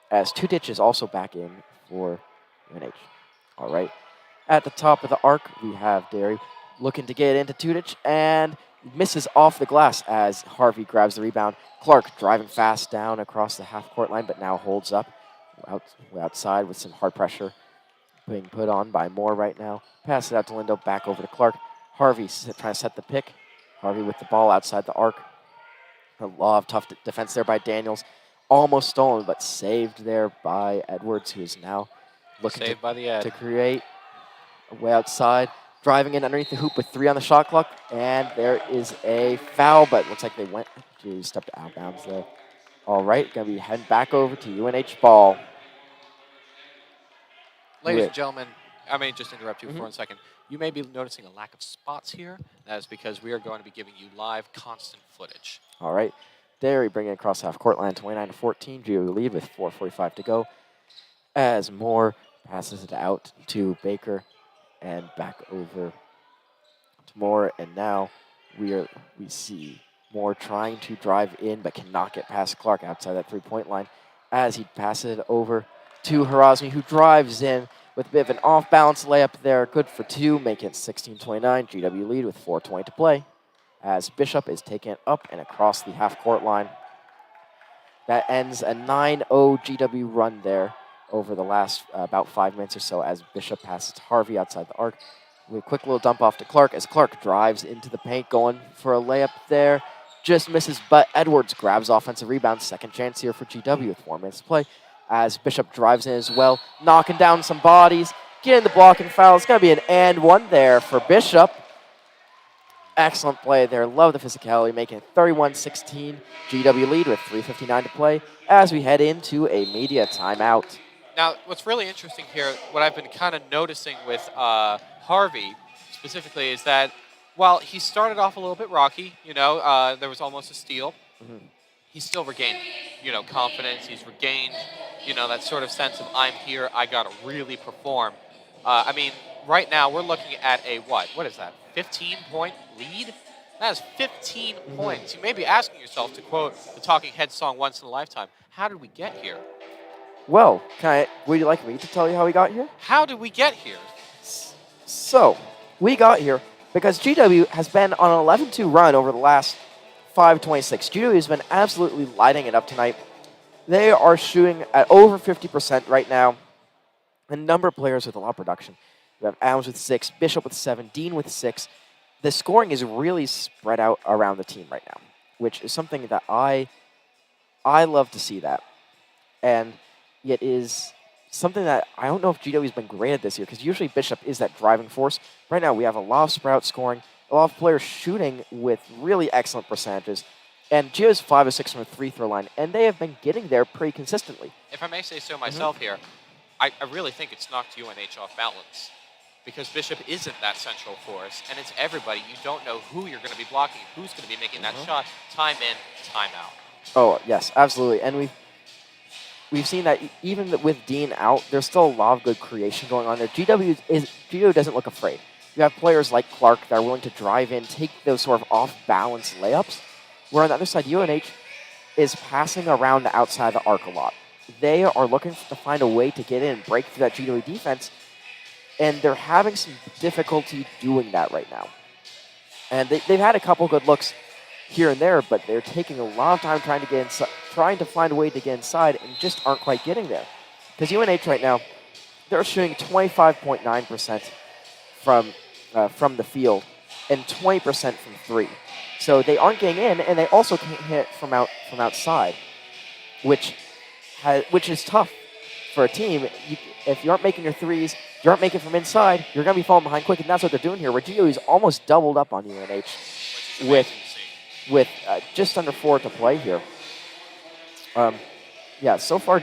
As Tudich is also back in for UNH. All right. At the top of the arc, we have Derry looking to get into Tudich and misses off the glass as Harvey grabs the rebound. Clark driving fast down across the half-court line, but now holds up outside with some hard pressure being put on by Moore right now. Pass it out to Lindo, back over to Clark. Harvey trying to set the pick. Harvey with the ball outside the arc. A lot of tough defense there by Daniels. Almost stolen, but saved there by Edwards, who is now looking to create a way outside. Driving in underneath the hoop with 3 on the shot clock. And there is a foul, but it looks like they stepped out of bounds there. All right, going to be heading back over to UNH ball. Ladies and gentlemen, I may just interrupt you for 1 second. You may be noticing a lack of spots here. That is because we are going to be giving you live, constant footage. All right. Derry bringing it across half-court line, 29-14. GW lead with 4:45 to go. As Moore passes it out to Baker and back over to Moore. And now we see Moore trying to drive in but cannot get past Clark outside that three-point line as he passes it over to Harazmi, who drives in with a bit of an off-balance layup there. Good for 2, making it 16-29. GW lead with 4:20 to play. As Bishop is taking it up and across the half-court line. That ends a 9-0 GW run there over the last about 5 minutes or so as Bishop passes to Harvey outside the arc. With a quick little dump off to Clark as Clark drives into the paint, going for a layup there. Just misses, but Edwards grabs offensive rebound. Second chance here for GW with 4 minutes to play. As Bishop drives in as well, knocking down some bodies, getting the blocking foul. It's going to be an and one there for Bishop. Excellent play there. Love the physicality, making it 31-16. GW lead with 3:59 to play as we head into a media timeout. Now, what's really interesting here, what I've been kind of noticing with Harvey specifically, is that while he started off a little bit rocky, there was almost a steal, he's still regained, confidence. He's regained, that sort of sense of I'm here, I got to really perform. Right now we're looking at a what is that, 15-point lead? That is 15 points. You may be asking yourself, to quote the Talking Heads song Once in a Lifetime, how did we get here? Well, would you like me to tell you how we got here? How did we get here? So, we got here because GW has been on an 11-2 run over the last 5:26. GW has been absolutely lighting it up tonight. They are shooting at over 50% right now. A number of players with a lot of production. We have Adams with 6, Bishop with 7, Dean with 6. The scoring is really spread out around the team right now, which is something that I love to see that. And it is something that I don't know if GW has been great at this year, because usually Bishop is that driving force. Right now we have a lot of spread out scoring, a lot of players shooting with really excellent percentages. And GW is 5 of 6 from the free throw line, and they have been getting there pretty consistently. If I may say so myself here, I really think it's knocked UNH off balance, because Bishop isn't that central force, and it's everybody. You don't know who you're going to be blocking, who's going to be making that shot, time in, time out. Oh, yes, absolutely. And we've seen that even with Dean out, there's still a lot of good creation going on there. GW doesn't look afraid. You have players like Clark that are willing to drive in, take those sort of off-balance layups, where on the other side, UNH is passing around the outside of the arc a lot. They are looking to find a way to get in and break through that GW defense, and they're having some difficulty doing that right now. And they've had a couple good looks here and there, but they're taking a lot of time trying to get inside, trying to find a way to get inside, and just aren't quite getting there. Because UNH right now, they're shooting 25.9% from the field and 20% from 3. So they aren't getting in, and they also can't hit from outside, which is tough for a team. If you aren't making your threes, you aren't making from inside, you're going to be falling behind quick, and that's what they're doing here. Where GW is almost doubled up on UNH with just under 4 to play here. So far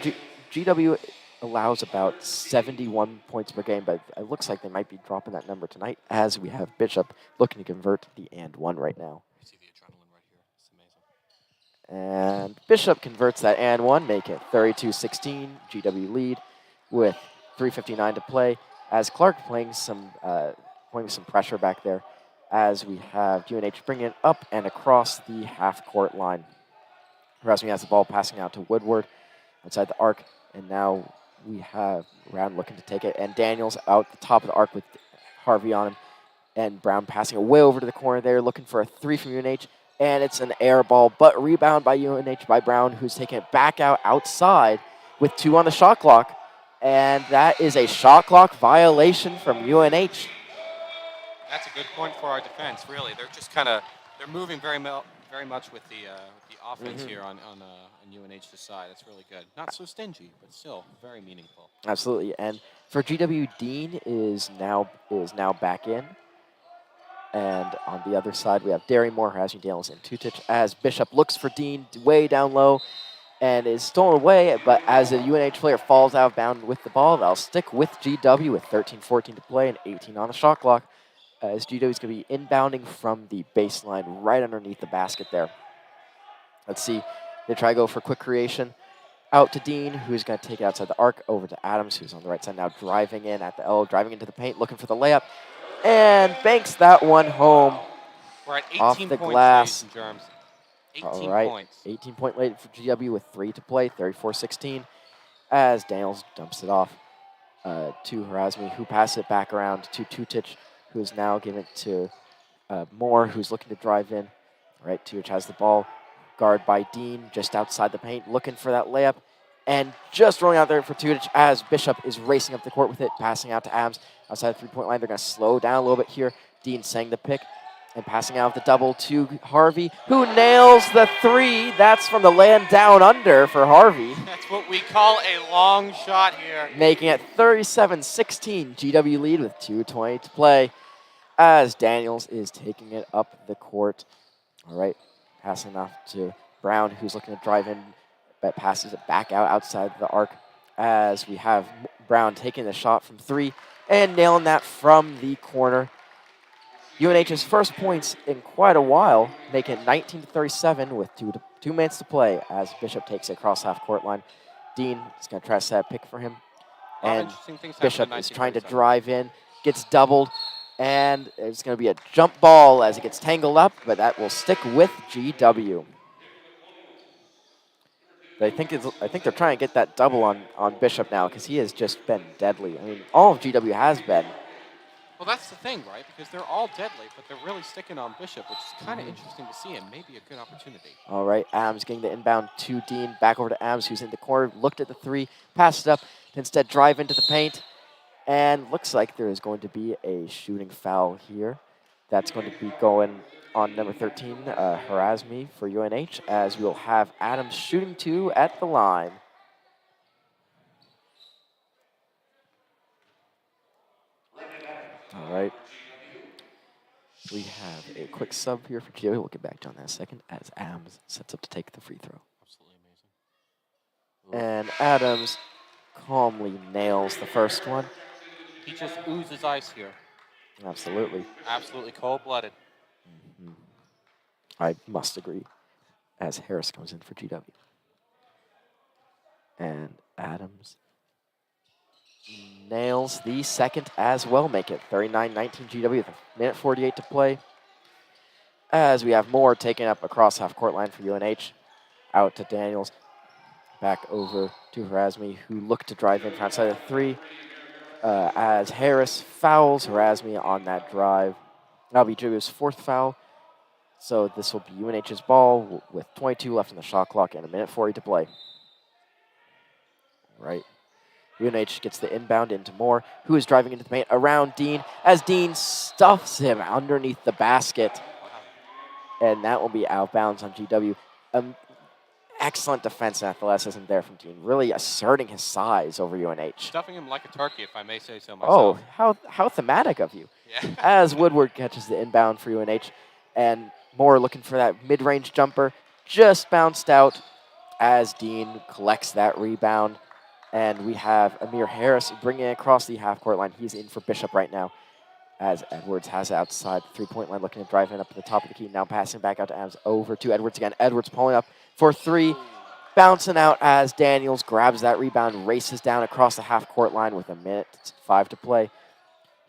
GW allows about 71 points per game, but it looks like they might be dropping that number tonight as we have Bishop looking to convert the and one right now. You see the adrenaline right here. It's amazing. And Bishop converts that and one, make it 32-16, GW lead with 3:59 to play. As Clark playing some pressure back there, as we have UNH bringing it up and across the half-court line. Rasmussen has the ball passing out to Woodward outside the arc, and now we have Brown looking to take it, and Daniels out the top of the arc with Harvey on him, and Brown passing it way over to the corner there, looking for a three from UNH, and it's an air ball, but rebound by UNH by Brown, who's taking it back out outside with 2 on the shot clock, and that is a shot clock violation from UNH. That's a good point for our defense, really. They're just they're moving very much with the offense here on UNH's side. That's really good. Not so stingy, but still very meaningful. Absolutely. And for GW, Dean is now back in. And on the other side, we have Darrymore, Rasmussen, Daniels, and Tutich as Bishop looks for Dean way down low and is stolen away. But as a UNH player falls out of bounds with the ball, they'll stick with GW with 13-14 to play and 18 on the shot clock. As GW is going to be inbounding from the baseline right underneath the basket there. Let's see. They try to go for quick creation. Out to Dean, who's going to take it outside the arc, over to Adams, who's on the right side now, driving in at the L, driving into the paint, looking for the layup, and banks that one home. We're at 18 off the points, glass. ladies and germs. 18 All right, points. 18-point lead for GW with 3 to play, 34-16, as Daniels dumps it off to Harasmi, who passes it back around to Tutich, who is now giving it to Moore, who's looking to drive in. All right, Tutich has the ball. Guard by Dean, just outside the paint, looking for that layup. And just rolling out there for Tutich as Bishop is racing up the court with it, passing out to Adams outside the three-point line. They're going to slow down a little bit here. Dean saying the pick and passing out the double to Harvey, who nails the three. That's from the land down under for Harvey. That's what we call a long shot here. Making it 37-16, GW lead with 2:20 to play as Daniels is taking it up the court. All right, passing off to Brown, who's looking to drive in, but passes it back out outside the arc as we have Brown taking the shot from 3 and nailing that from the corner. UNH's first points in quite a while, making it 19-37 with 2 minutes to play as Bishop takes it across half-court line. Dean is going to try to set a pick for him. And Bishop is trying to drive in, gets doubled, and it's going to be a jump ball as it gets tangled up, but that will stick with GW. I think they're trying to get that double on Bishop now because he has just been deadly. I mean, all of GW has been. Well, that's the thing, right? Because they're all deadly, but they're really sticking on Bishop, which is kind of interesting to see and maybe a good opportunity. All right, Adams getting the inbound to Dean. Back over to Adams, who's in the corner, looked at the 3, passed it up, instead drive into the paint. And looks like there is going to be a shooting foul here. That's going to be going on number 13, Harasmi for UNH, as we'll have Adams shooting 2 at the line. All right. We have a quick sub here for GW. We'll get back to on that in a second as Adams sets up to take the free throw. Absolutely amazing. And Adams calmly nails the first one. He just oozes ice here. Absolutely. Absolutely cold-blooded. Mm-hmm. I must agree, as Harris comes in for GW. And Adams nails the second as well, make it 39-19 GW with a minute 48 to play. As we have Moore taken up across half-court line for UNH. Out to Daniels. Back over to Harasmi, who looked to drive in from outside of 3. As Harris fouls Harasmi on that drive. That'll be GW's 4th foul. So this will be UNH's ball with 22 left on the shot clock and a minute 40 to play. Right. UNH gets the inbound into Moore, who is driving into the paint around Dean, as Dean stuffs him underneath the basket. And that will be out of bounds on GW. Excellent defense and athleticism there from Dean, really asserting his size over UNH. Stuffing him like a turkey, if I may say so myself. Oh, how thematic of you. Yeah. As Woodward catches the inbound for UNH, and Moore looking for that mid-range jumper, just bounced out as Dean collects that rebound. And we have Amir Harris bringing it across the half-court line. He's in for Bishop right now, as Edwards has it outside the three-point line, looking to drive it up to the top of the key. Now passing back out to Adams, over to Edwards again. Edwards pulling up for three, bouncing out as Daniels grabs that rebound, races down across the half-court line with 1:05 to play.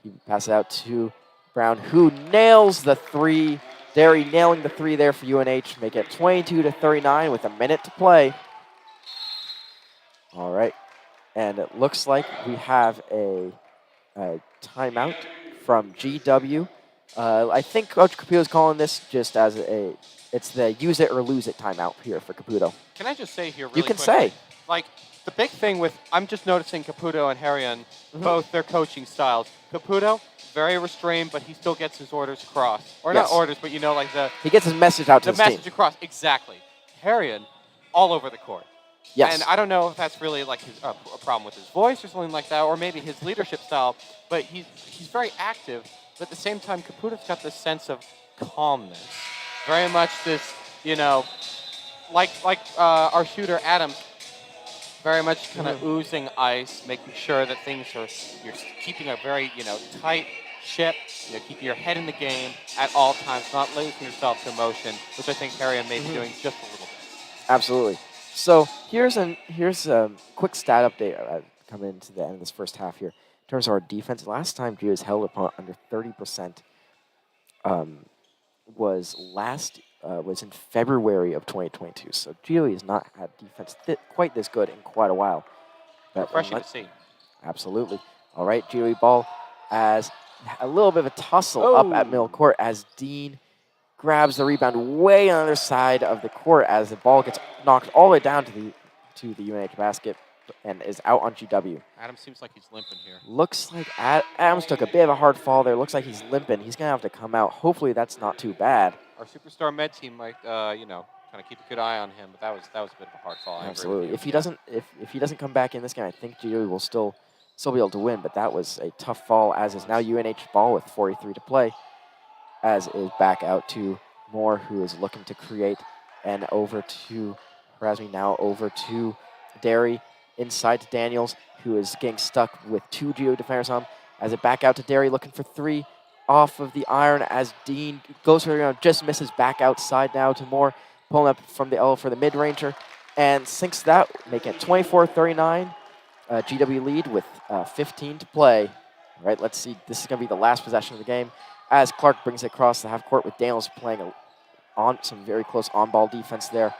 He passes out to Brown, who nails the three. Derry nailing the three there for UNH, make it 22-39 with 1 minute to play. All right, and it looks like we have a timeout from GW. I think Coach Caputo is calling this just as it's the use it or lose it timeout here for Caputo. Can I just say here really You can quickly, say. like, the big thing with, I'm just noticing Caputo and Harian, both their coaching styles. Caputo, very restrained, but he still gets his orders across. Or Yes. not orders, but you know, like He gets his message out to the his message team. across. Exactly. Harian, all over the court. Yes. And I don't know if that's really like his, a problem with his voice or something like that, or maybe his leadership style, but he's very active. But at the same time, Caputo's got this sense of calmness. Very much this, you know, like our shooter Adams, very much kind of oozing ice, making sure that things are, you're keeping a very, you know, tight ship, you know, keeping your head in the game at all times, not losing yourself to emotion, which I think Harian may be doing just a little bit. Absolutely. So here's a quick stat update coming into the end of this first half here. In terms of our defense, last time Drew has held opponent under 30%. Was in February of 2022. So GOE has not had defense quite this good in quite a while. Refreshing to see. Absolutely. All right, GOE ball as a little bit of a tussle up at middle court as Dean grabs the rebound way on the other side of the court as the ball gets knocked all the way down to the UNH basket and is out on GW. Adams seems like he's limping here. Looks like Adams took a bit of a hard fall there. Looks like he's limping. He's going to have to come out. Hopefully that's not too bad. Our superstar med team might, you know, kind of keep a good eye on him, but that was a bit of a hard fall. Absolutely. If he doesn't come back in this game, I think GW will still be able to win. But that was a tough fall. As is now UNH ball with 43 to play. As is back out to Moore, who is looking to create, and over to Razmi now over to Derry inside to Daniels, who is getting stuck with two GO defenders on him. As it back out to Derry looking for three. Off of the iron as Dean goes for the ground, just misses back outside now to Moore, pulling up from the L for the mid-ranger, and sinks that, making it 24-39. GW lead with 15 to play. All right, let's see. This is going to be the last possession of the game as Clark brings it across the half court with Daniels playing on some very close on-ball defense there.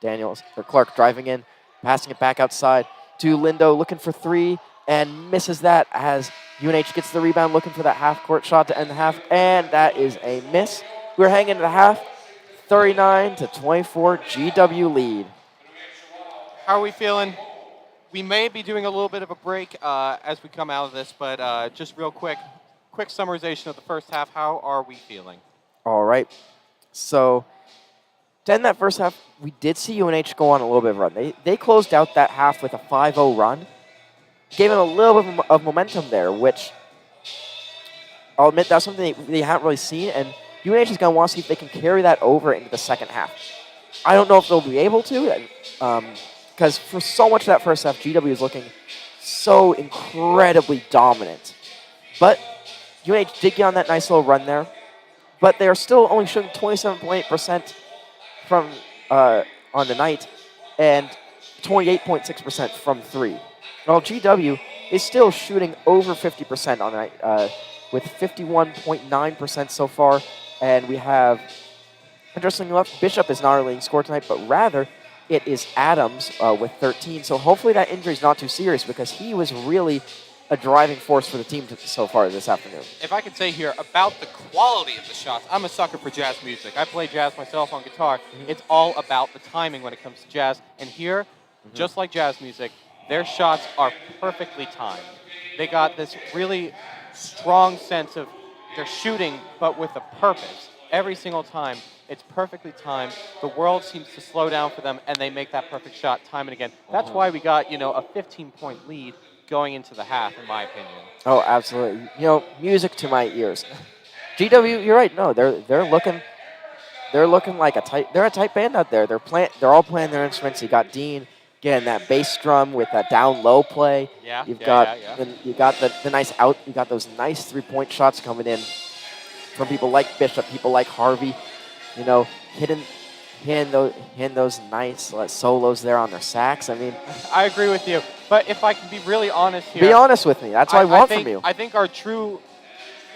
Clark driving in, passing it back outside to Lindo, looking for three, and misses that as UNH gets the rebound, looking for that half-court shot to end the half, and that is a miss. We're hanging into the half, 39-24, GW lead. How are we feeling? We may be doing a little bit of a break as we come out of this, but just real quick summarization of the first half. How are we feeling? All right. So to end that first half, we did see UNH go on a little bit of a run. They closed out that half with a 5-0 run. Gave it a little bit of momentum there, which I'll admit that's something they haven't really seen, and UNH is going to want to see if they can carry that over into the second half. I don't know if they'll be able to, because for so much of that first half, GW is looking so incredibly dominant. But UNH did get on that nice little run there, but they are still only shooting 27.8% from on the night and 28.6% from three. While GW is still shooting over 50% on the night, with 51.9% so far. And we have, interestingly enough, Bishop is not our leading scorer tonight, but rather it is Adams with 13. So hopefully that injury is not too serious because he was really a driving force for the team so far this afternoon. If I could say here about the quality of the shots, I'm a sucker for jazz music. I play jazz myself on guitar. It's all about the timing when it comes to jazz. And here, just like jazz music, their shots are perfectly timed. They got this really strong sense of they're shooting, but with a purpose. Every single time, it's perfectly timed. The world seems to slow down for them, and they make that perfect shot time and again. That's why we got, you know, a 15-point lead going into the half, in my opinion. Oh, absolutely. You know, music to my ears. GW, you're right. No, they're looking like they're a tight band out there. They're all playing their instruments. You got Dean Again, that bass drum with that down low play. Yeah, You've yeah, got yeah, yeah. you got the nice out. You got those nice 3-point shots coming in from people like Bishop, people like Harvey. You know, hitting those nice solos there on their sax. I mean, I agree with you. But if I can be really honest here, be honest with me. That's what I want from you. I think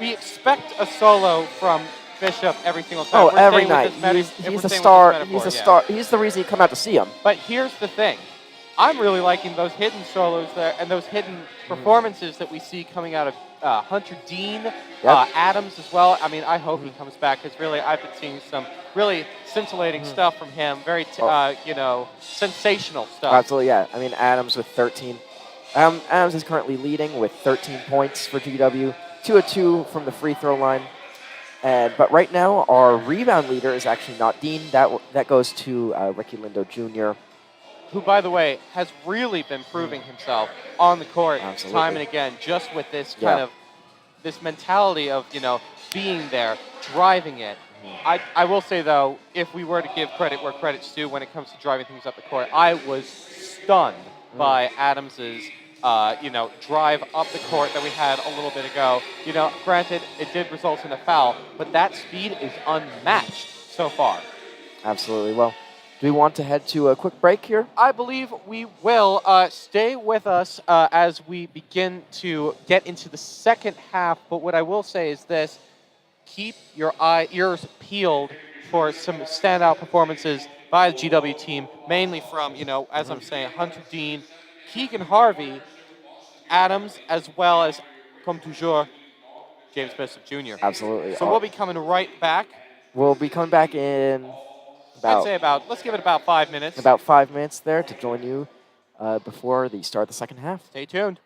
we expect a solo from Bishop every single time. Oh, We're every staying with night. this meta- He's if the we're staying with this star. metaphor, He's the yeah. star. He's the reason you come out to see him. But here's the thing. I'm really liking those hidden solos there and those hidden performances that we see coming out of Hunter Dean, Adams as well. I mean, I hope he comes back because really I've been seeing some really scintillating stuff from him. Very, sensational stuff. Absolutely, yeah. I mean, Adams with 13. Adams is currently leading with 13 points for GW, 2 of 2 from the free throw line. But right now, our rebound leader is actually not Dean. That goes to Ricky Lindo Jr. Who, by the way, has really been proving himself on the court time and again, just with this kind of this mentality of being there, driving it. I will say though, if we were to give credit where credit's due when it comes to driving things up the court, I was stunned by Adams's drive up the court that we had a little bit ago. Granted, it did result in a foul, but that speed is unmatched so far. Absolutely. Well, do we want to head to a quick break here? I believe we will. Stay with us as we begin to get into the second half. But what I will say is this. Keep your ears peeled for some standout performances by the GW team, mainly from, as I'm saying, Hunter Dean, Keegan Harvey, Adams, as well as, comme toujours, James Bishop Jr. Absolutely. So we'll be coming right back. We'll be coming back in let's give it about 5 minutes. About 5 minutes there to join you before the start of the second half. Stay tuned.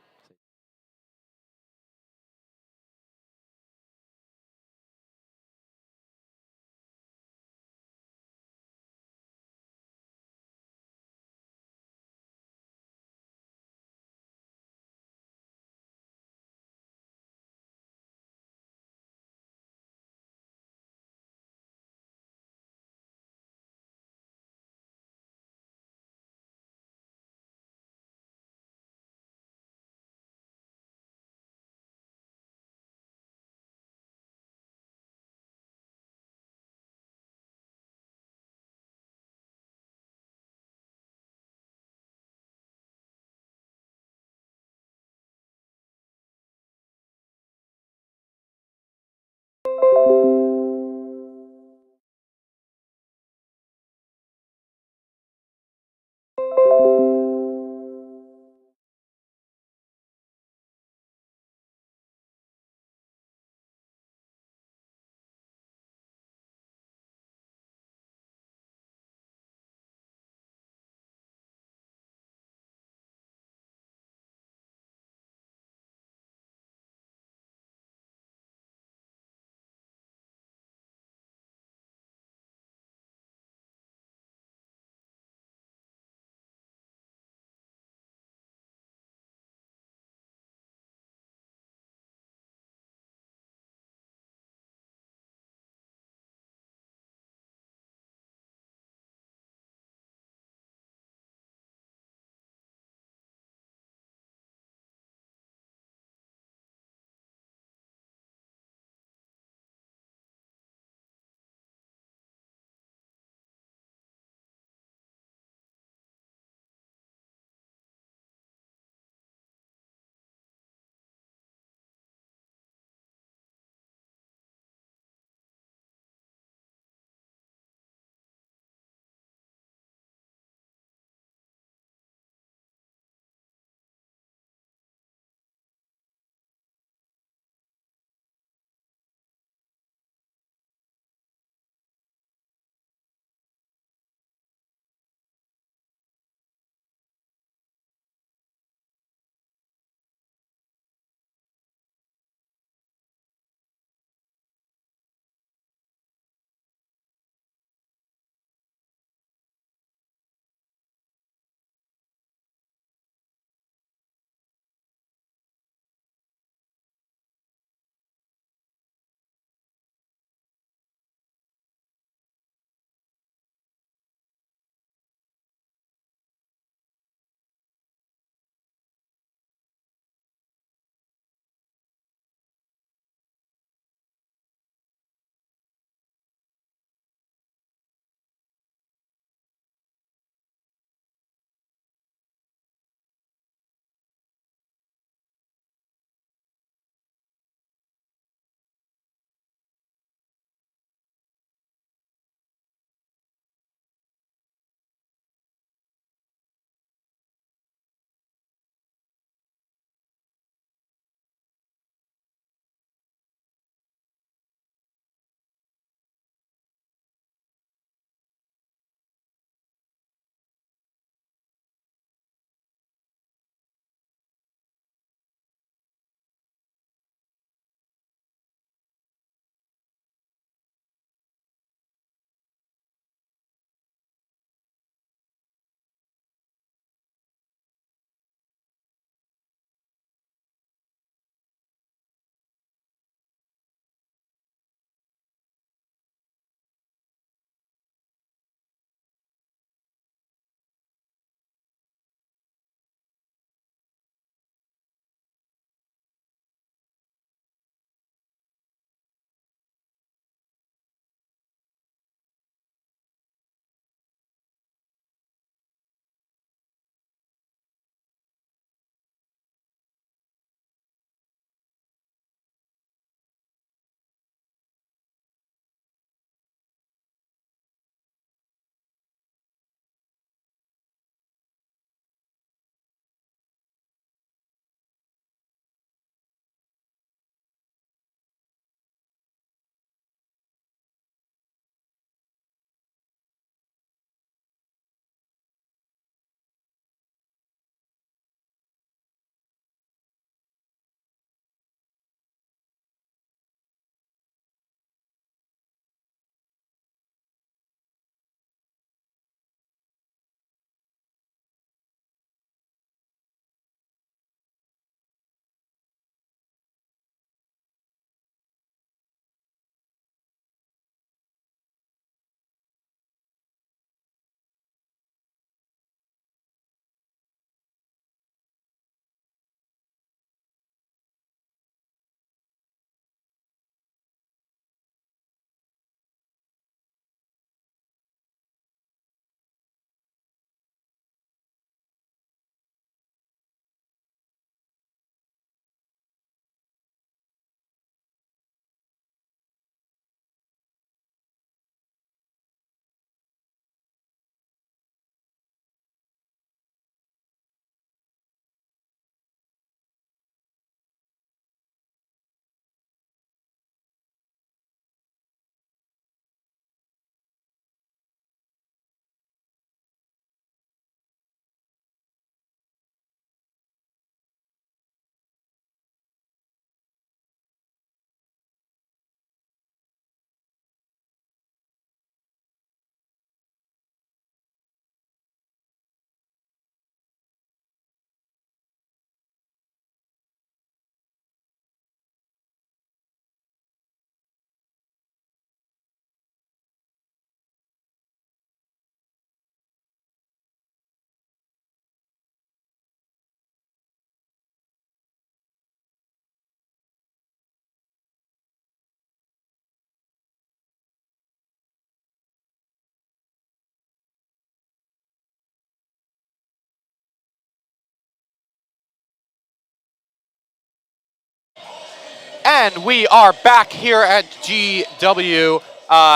And we are back here at GW,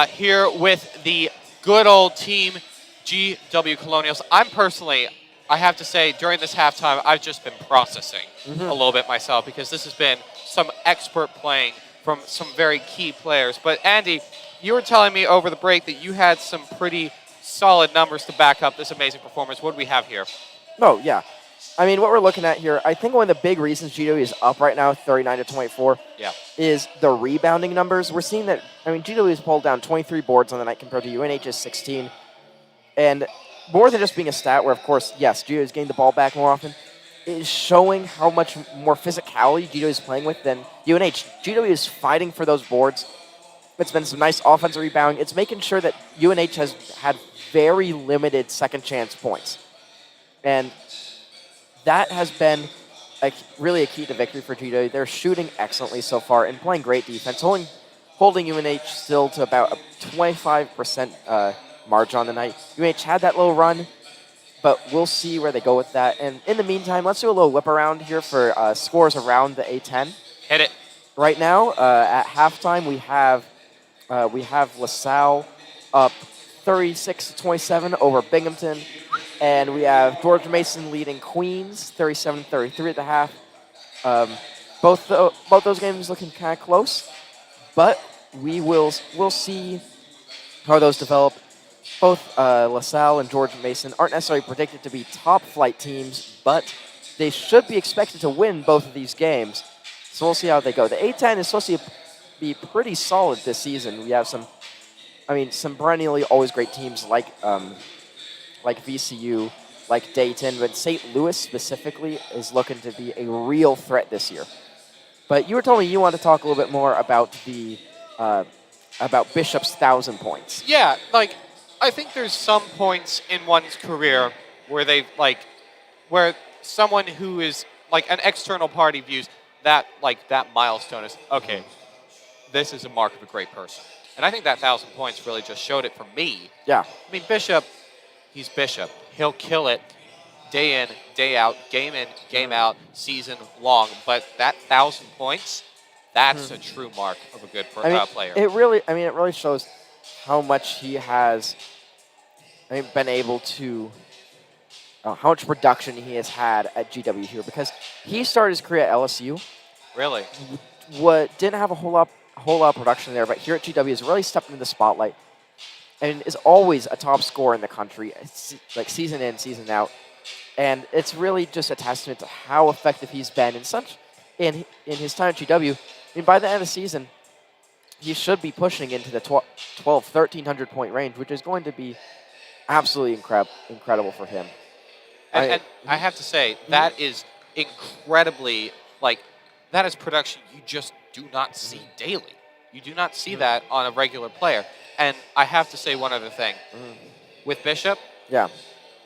here with the good old team, GW Colonials. I have to say, during this halftime, I've just been processing a little bit myself because this has been some expert playing from some very key players. But Andy, you were telling me over the break that you had some pretty solid numbers to back up this amazing performance. What do we have here? Oh, yeah. I mean, what we're looking at here, I think one of the big reasons GW is up right now, 39-24, is the rebounding numbers. We're seeing that, GW has pulled down 23 boards on the night compared to UNH's 16. And more than just being a stat where, of course, yes, GW is getting the ball back more often, is showing how much more physicality GW is playing with than UNH. GW is fighting for those boards. It's been some nice offensive rebounding. It's making sure that UNH has had very limited second chance points. And that has been really a key to victory for GW. They're shooting excellently so far and playing great defense, holding UNH still to about a 25% margin on the night. UNH had that little run, but we'll see where they go with that. And in the meantime, let's do a little whip around here for scores around the A10. Hit it. Right now, at halftime, we have LaSalle up 36-27 over Binghamton. And we have George Mason leading Queens, 37-33 at the half. Both those games looking kind of close, but we'll see how those develop. Both LaSalle and George Mason aren't necessarily predicted to be top flight teams, but they should be expected to win both of these games. So we'll see how they go. The A10 is supposed to be pretty solid this season. We have some perennially always great teams like VCU, like Dayton, but St. Louis specifically is looking to be a real threat this year. But you were telling me you want to talk a little bit more about about Bishop's 1,000 points. Yeah, I think there's some points in one's career where where someone who is an external party views that that milestone is okay. This is a mark of a great person, and I think that 1,000 points really just showed it for me. Yeah, Bishop. He's Bishop. He'll kill it day in, day out, game in, game out, season long. But that 1,000 points, that's a true mark of a good player. It really shows how much he has been able to, how much production he has had at GW here, because he started his career at LSU. Really? Didn't have a whole lot of production there, but here at GW has really stepped into the spotlight. And is always a top scorer in the country, season in, season out. And it's really just a testament to how effective he's been in his time at GW. By the end of the season, he should be pushing into the 1,300 point range, which is going to be absolutely incredible for him. And I have to say, that is incredibly, that is production you just do not see daily. You do not see that on a regular player. And I have to say one other thing. With Bishop,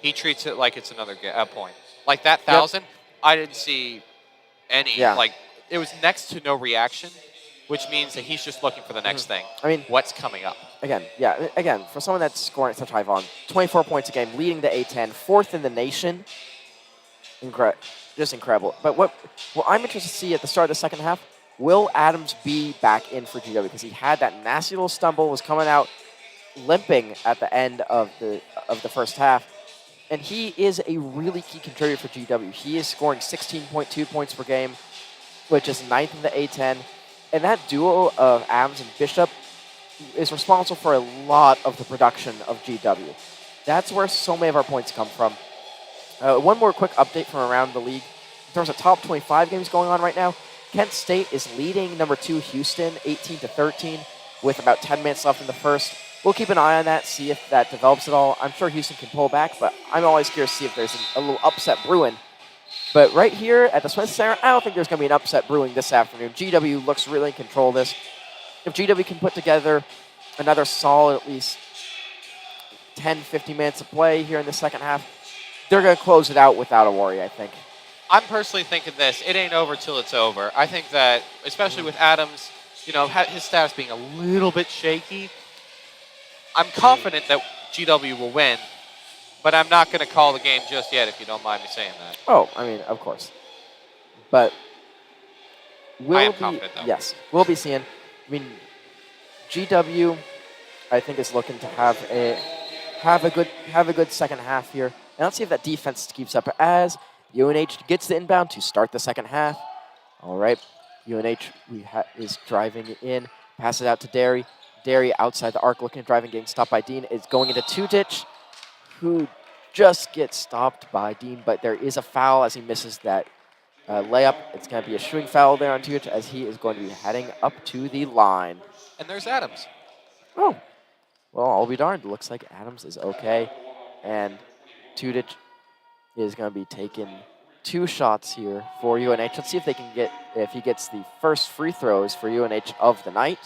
he treats it like it's another point. Like that 1,000, I didn't see any. It was next to no reaction, which means that he's just looking for the next thing. What's coming up? Again, for someone that's scoring at such high volume, 24 points a game, leading the A10, fourth in the nation. Just incredible. But what I'm interested to see at the start of the second half, will Adams be back in for GW? Because he had that nasty little stumble, was coming out limping at the end of the first half. And he is a really key contributor for GW. He is scoring 16.2 points per game, which is 9th in the A10. And that duo of Adams and Bishop is responsible for a lot of the production of GW. That's where so many of our points come from. One more quick update from around the league. In terms of top 25 games going on right now, Kent State is leading number 2 Houston 18-13 with about 10 minutes left in the first. We'll keep an eye on that, see if that develops at all. I'm sure Houston can pull back, but I'm always curious to see if there's a little upset brewing. But right here at the Spencer Center, I don't think there's going to be an upset brewing this afternoon. GW looks really in control of this. If GW can put together another solid at least 10, 15 minutes of play here in the second half, they're going to close it out without a worry, I think. I'm personally thinking this. It ain't over till it's over. I think that, especially with Adams, his status being a little bit shaky, I'm confident that GW will win, but I'm not going to call the game just yet, if you don't mind me saying that. Oh, of course. But am confident, though. Yes, we'll be seeing. I mean, GW, I think, is looking to have a good second half here. And let's see if that defense keeps up as UNH gets the inbound to start the second half. All right, UNH is driving in, passes out to Derry. Derry outside the arc, looking at driving, getting stopped by Dean. Is going into Tutich, who just gets stopped by Dean, but there is a foul as he misses that layup. It's going to be a shooting foul there on Tutich as he is going to be heading up to the line. And there's Adams. Oh, well, I'll be darned. Looks like Adams is okay, and Tutich is going to be taking 2 shots here for UNH. Let's see if he gets the first free throws for UNH of the night.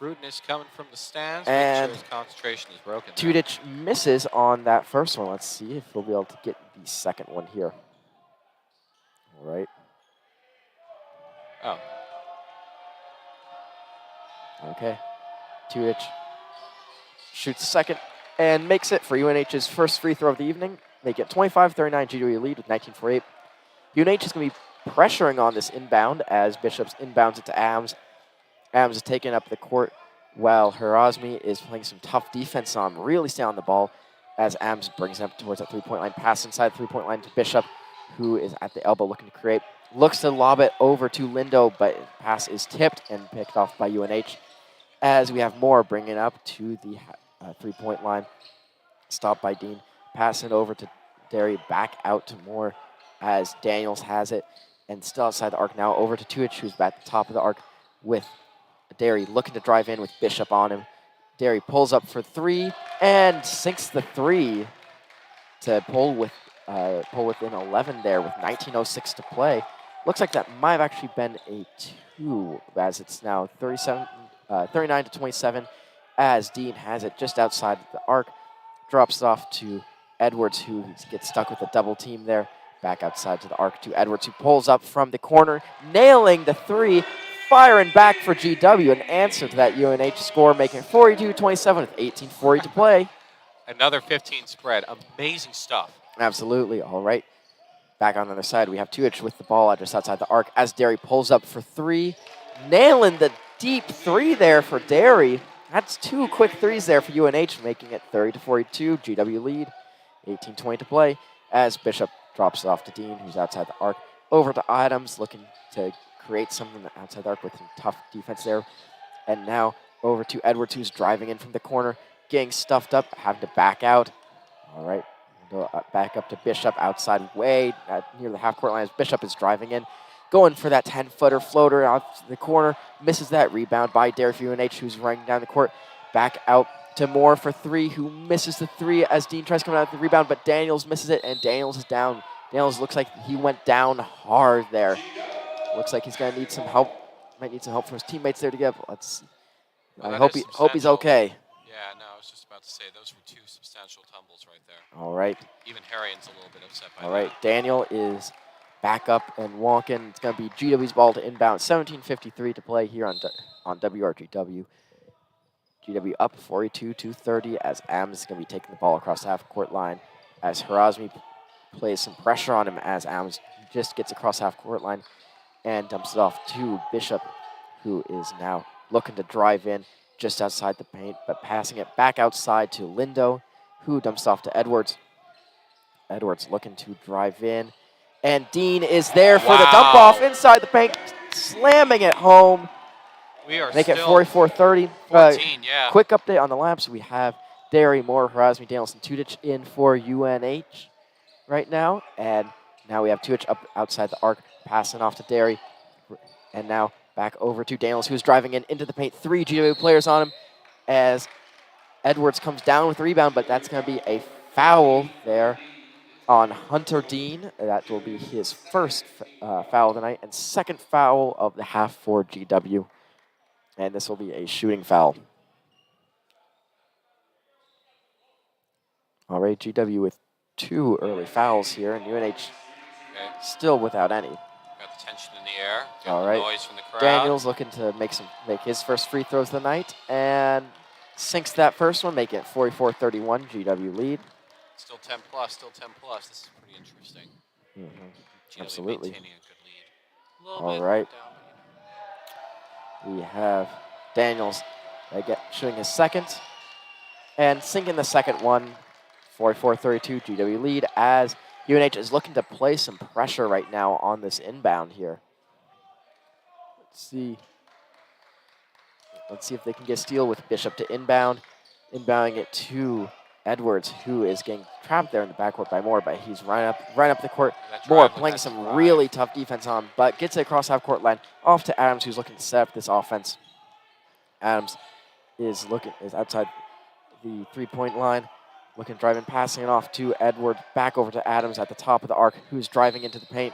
Bruton is coming from the stands, and making sure his concentration is broken. Tutich misses on that first one. Let's see if he'll be able to get the second one here. All right. Oh. Okay. Tutich shoots the second and makes it for UNH's first free throw of the evening. They get 25-39 GW lead with 19:48. UNH is going to be pressuring on this inbound as Bishops inbounds it to Adams. Adams is taking up the court while Harazmi is playing some tough defense on him, really staying on the ball as Adams brings him up towards that three-point line. Pass inside the three-point line to Bishop, who is at the elbow looking to create. Looks to lob it over to Lindo, but pass is tipped and picked off by UNH as we have Moore bringing up to the three-point line. Stopped by Dean. Pass it over to Derry, back out to Moore as Daniels has it. And still outside the arc now, over to Tuich, who's at the top of the arc with Derry looking to drive in with Bishop on him. Derry pulls up for 3 and sinks the 3 to pull within 11 there with 19:06 to play. Looks like that might have actually been a 2 as it's now 39-27 as Dean has it just outside the arc. Drops it off to Edwards, who gets stuck with a double team there. Back outside to the arc to Edwards, who pulls up from the corner, nailing the 3, firing back for GW, an answer to that UNH score, making it 42-27 with 18:40 to play. Another 15 spread. Amazing stuff. Absolutely. All right. Back on the other side, we have Tuich with the ball just outside the arc as Derry pulls up for 3, nailing the deep 3 there for Derry. That's 2 quick 3s there for UNH, making it 30-42. GW lead. 18:20 to play as Bishop drops it off to Dean, who's outside the arc. Over to Adams, looking to create something outside the arc with some tough defense there. And now over to Edwards, who's driving in from the corner, getting stuffed up, having to back out. All right, go back up to Bishop outside way near the half-court line as Bishop is driving in. Going for that 10-footer floater out to the corner. Misses that rebound by Derry for UNH, who's running down the court. Back out to Moore for 3, who misses the 3 as Dean tries to come out with the rebound, but Daniels misses it, and Daniels is down. Daniels looks like he went down hard there. Looks like he's going to need some help. Might need some help from his teammates there to get. Let's see. Well, I hope he's okay. Yeah, no, I was just about to say those were 2 substantial tumbles right there. All right. Even Harrian's a little bit upset by that. All right, Daniel is back up and walking. It's going to be GW's ball to inbound. 17:53 to play here on WRGW. GW up 42-30 as Adams is going to be taking the ball across the half-court line as Harazmi plays some pressure on him as Adams just gets across the half-court line and dumps it off to Bishop, who is now looking to drive in just outside the paint, but passing it back outside to Lindo, who dumps it off to Edwards. Edwards looking to drive in, and Dean is there for the dump-off inside the paint, slamming it home. We are Make it still 44-30. 14, yeah. Quick update on the laps. We have Derry, Moore, Harazmi, Danielson, Tutich in for UNH right now. And now we have Tutich up outside the arc, passing off to Derry. And now back over to Daniels, who's driving into the paint. 3 GW players on him as Edwards comes down with the rebound, but that's going to be a foul there on Hunter Dean. That will be his first foul of the night and second foul of the half for GW. And this will be a shooting foul. All right, GW with 2 early fouls here, and UNH still without any. Got the tension in the air. Got All the right. noise from the crowd. Daniels looking to make his first free throws of the night, and sinks that first one, making it 44-31, GW lead. Still 10 plus, still 10 plus. This is pretty interesting. GW Absolutely. maintaining a good lead. A little All bit right. down, but, We have Daniels shooting his second and sinking the second one. 44-32 GW lead as UNH is looking to play some pressure right now on this inbound here. Let's see if they can get a steal with Bishop to inbound. Inbounding it to Edwards, who is getting trapped there in the backcourt by Moore, but he's right up the court. Moore playing some really tough defense on, but gets it across half-court line off to Adams, who's looking to set up this offense. Adams is outside the three-point line, looking, driving, passing it off to Edwards, back over to Adams at the top of the arc, who's driving into the paint.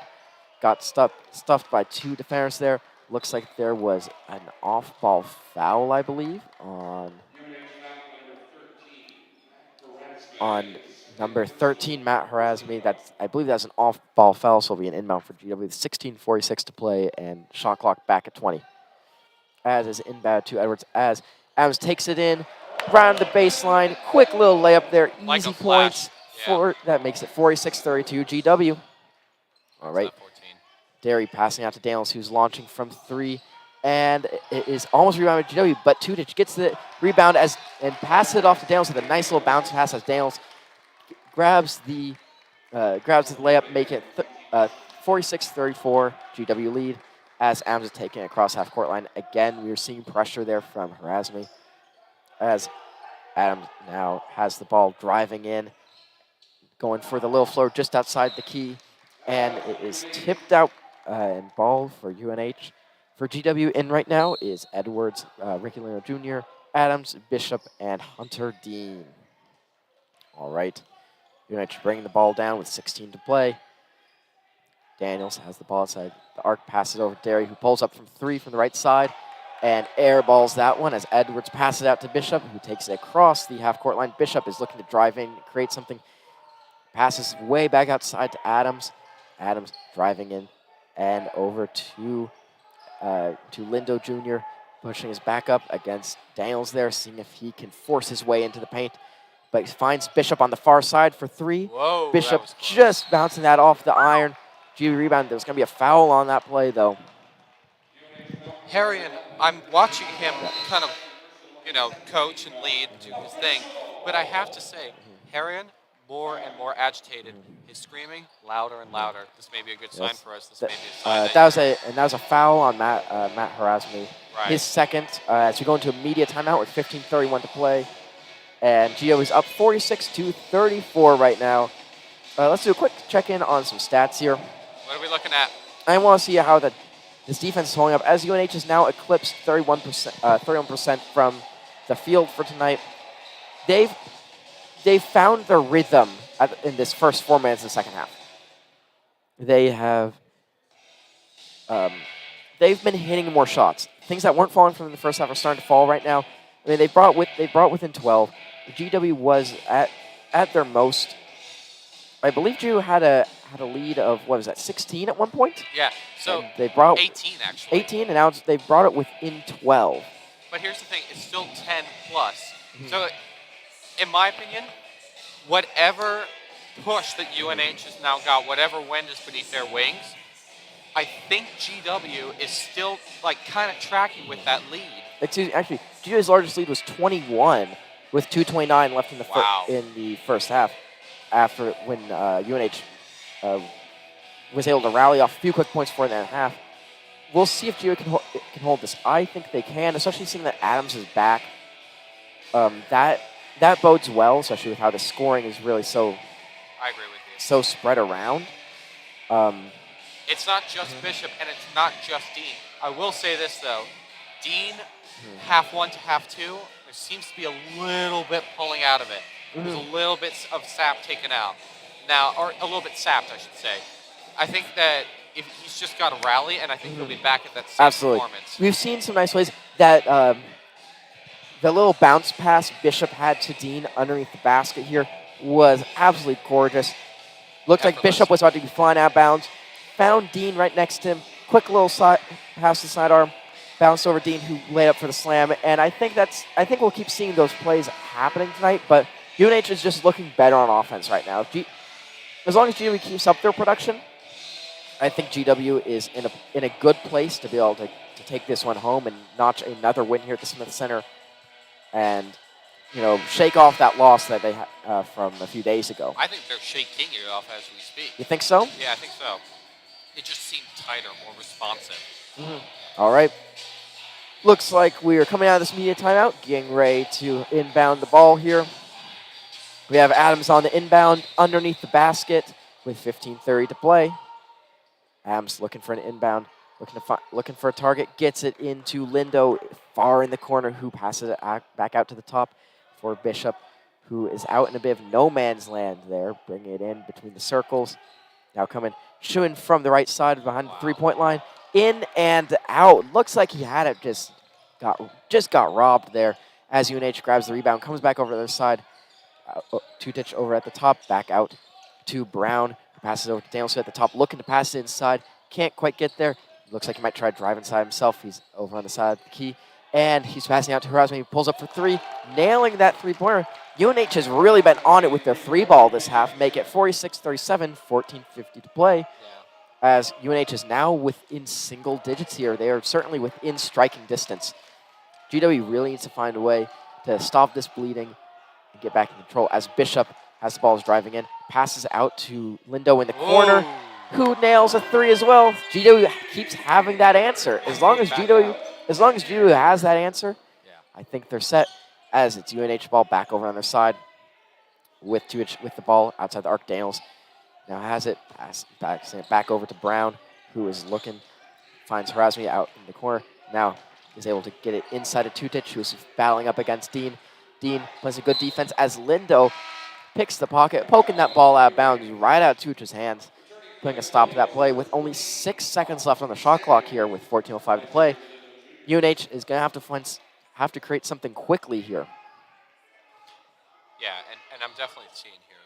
Got stuffed by two defenders there. Looks like there was an off-ball foul, I believe, on number 13, Matt Harazmi. I believe that's an off-ball foul, so it'll be an inbound for GW. 16:46 to play, and shot clock back at 20. As is inbound to Edwards, as Adams takes it in, round the baseline, quick little layup there, easy points. That makes it 46-32 GW. All right. Derry passing out to Daniels, who's launching from three, and it is almost rebounded by GW, but Tudich gets the rebound and passes it off to Daniels with a nice little bounce pass as Daniels grabs the layup, make it 46-34 GW lead as Adams is taking it across half-court line. Again, we are seeing pressure there from Harazmi as Adams now has the ball driving in, going for the little floor just outside the key, and it is tipped out and ball for UNH. For GW in right now is Edwards, Ricky Leno Jr., Adams, Bishop, and Hunter Dean. All right, UNH bringing the ball down with 16 to play. Daniels has the ball outside the arc, passes over to Derry, who pulls up from three from the right side and airballs that one as Edwards passes out to Bishop, who takes it across the half-court line. Bishop is looking to drive in, create something, passes way back outside to Adams. Adams driving in and over to Lindo Jr., pushing his back up against Daniels there, seeing if he can force his way into the paint. But he finds Bishop on the far side for three. Whoa, Bishop just bouncing that off the iron. GW rebound. There's going to be a foul on that play, though. Harrion, I'm watching him kind of, coach and lead, do his thing. But I have to say, Harrion, more and more agitated. His screaming louder and louder. This may be a good sign for us. This may be a sign that was a foul on Matt Harazmi. Right. His second, as we go into a media timeout with 15:31 to play, and Gio is up 46-34 right now. Let's do a quick check-in on some stats here. What are we looking at? I want to see how this defense is holding up as UNH has now eclipsed 31% from the field for tonight. They've found their rhythm in this first 4 minutes of the second half. They've been hitting more shots. Things that weren't falling from in the first half are starting to fall right now. I mean, they brought within 12. GW was at their most. I believe GW had a lead of 16 at one point. Yeah. So and they brought 18 actually. 18, and now they brought it within 12. But here's the thing: it's still 10 plus. So, in my opinion, whatever push that UNH has now got, whatever wind is beneath their wings, I think GW is still kind of tracking with that lead. Actually, GW's largest lead was 21 with 2:29 left in the first half. After when UNH was able to rally off a few quick points for that half. We'll see if GW can hold this. I think they can, especially seeing that Adams is back. That bodes well, especially with how the scoring is really so. I agree with you. So spread around. It's not just Bishop and it's not just Dean. I will say this though, Dean, half one to half two, there seems to be a little bit pulling out of it. There's a little bit of sap taken out now, or a little bit sapped, I should say. I think that if he's just got to rally, and I think he'll be back at that same performance. We've seen some nice plays. That the little bounce pass Bishop had to Dean underneath the basket here was absolutely gorgeous. Looked like Bishop was about to be flying out of bounds. Found Dean right next to him. Quick little pass to the sidearm. Bounced over Dean, who laid up for the slam. And I think we'll keep seeing those plays happening tonight. But UNH is just looking better on offense right now. As long as GW keeps up their production, I think GW is in a good place to be able to take this one home and notch another win here at the Smith Center, and shake off that loss that they had from a few days ago. I think they're shaking it off as we speak. You think so? Yeah, I think so. It just seemed tighter, more responsive. All right. Looks like we are coming out of this media timeout, getting ready to inbound the ball here. We have Adams on the inbound underneath the basket with 15:30 to play. Adams looking for an inbound, looking for a target, gets it into Lindo far in the corner, who passes it back out to the top for Bishop, who is out in a bit of no man's land there, bringing it in between the circles. Now coming, shooting from the right side behind the three-point line, in and out. Looks like he had it, just got robbed there as UNH grabs the rebound, comes back over to the other side. Two-ditch over at the top, back out to Brown, who passes over to Danielson at the top, looking to pass it inside. Can't quite get there. Looks like he might try to drive inside himself. He's over on the side of the key. And he's passing out to Horazmi. He pulls up for three, nailing that three-pointer. UNH has really been on it with their three ball this half. Make it 46-37, 14:50 to play. As UNH is now within single digits here. They are certainly within striking distance. GW really needs to find a way to stop this bleeding and get back in control as Bishop has the ball, is driving in, passes out to Lindo in the corner, who nails a three as well. GW keeps having that answer. As long as GW has that answer, I think they're set. As it's UNH ball back over on their side with the ball outside the arc. Daniels now has it, back over to Brown, who is looking, finds Horazmi out in the corner. Now is able to get it inside of Tutich, who is battling up against Dean. Dean plays a good defense as Lindo picks the pocket, poking that ball out of bounds right out of Tutich's hands, putting a stop to that play with only 6 seconds left on the shot clock here with 14:05 to play. UNH is going to have to create something quickly here. Yeah, and I'm definitely seeing here,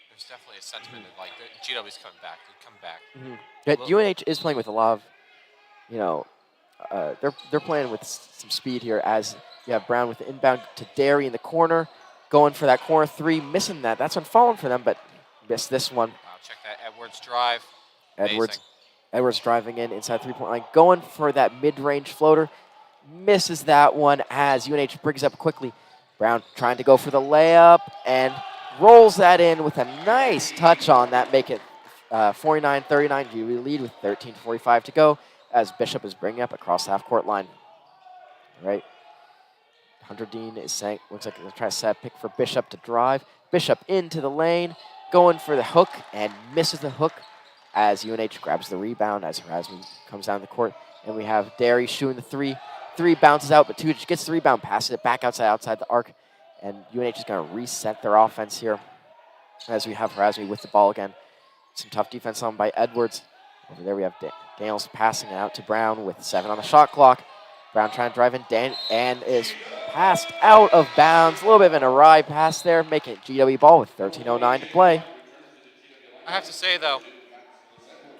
there's definitely a sentiment of like, GW's coming back. They come back. UNH is playing with a lot of, they're playing with some speed here as you have Brown with the inbound to Derry in the corner, going for that corner three, missing that. That's one falling for them, but missed this one. Wow, check that Edwards drive. Edwards driving in inside three-point line, going for that mid-range floater, misses that one as UNH brings up quickly. Brown trying to go for the layup and rolls that in with a nice touch on that, make it 49-39. GW lead with 13:45 to go as Bishop is bringing up across the half-court line. All right. Hunter Dean is saying, looks like they're trying to set a pick for Bishop to drive. Bishop into the lane, going for the hook and misses the hook as UNH grabs the rebound as Horazmi comes down the court. And we have Derry shooting the three. Three bounces out, but Tudich gets the rebound, passes it back outside the arc. And UNH is going to reset their offense here as we have Horazmi with the ball again. Some tough defense on by Edwards. Over there we have Daniels passing it out to Brown with 7 on the shot clock. Brown trying to drive in, and is passed out of bounds. A little bit of an awry pass there, making it GW ball with 13:09 to play. I have to say, though,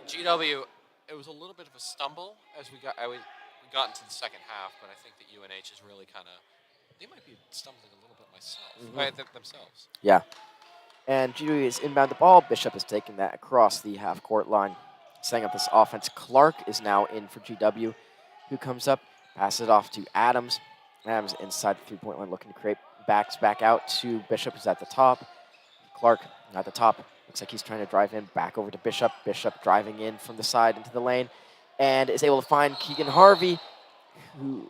GW, it was a little bit of a stumble as we got into the second half, but I think that UNH is really kind of, they might be stumbling a little bit by themselves. Yeah. And GW is inbound the ball. Bishop is taking that across the half-court line. Setting up this offense, Clark is now in for GW, who comes up, passes it off to Adams. Adams inside the three-point line looking to create, backs back out to Bishop, who's at the top. Clark at the top. Looks like he's trying to drive in, back over to Bishop. Bishop driving in from the side into the lane and is able to find Keegan Harvey, who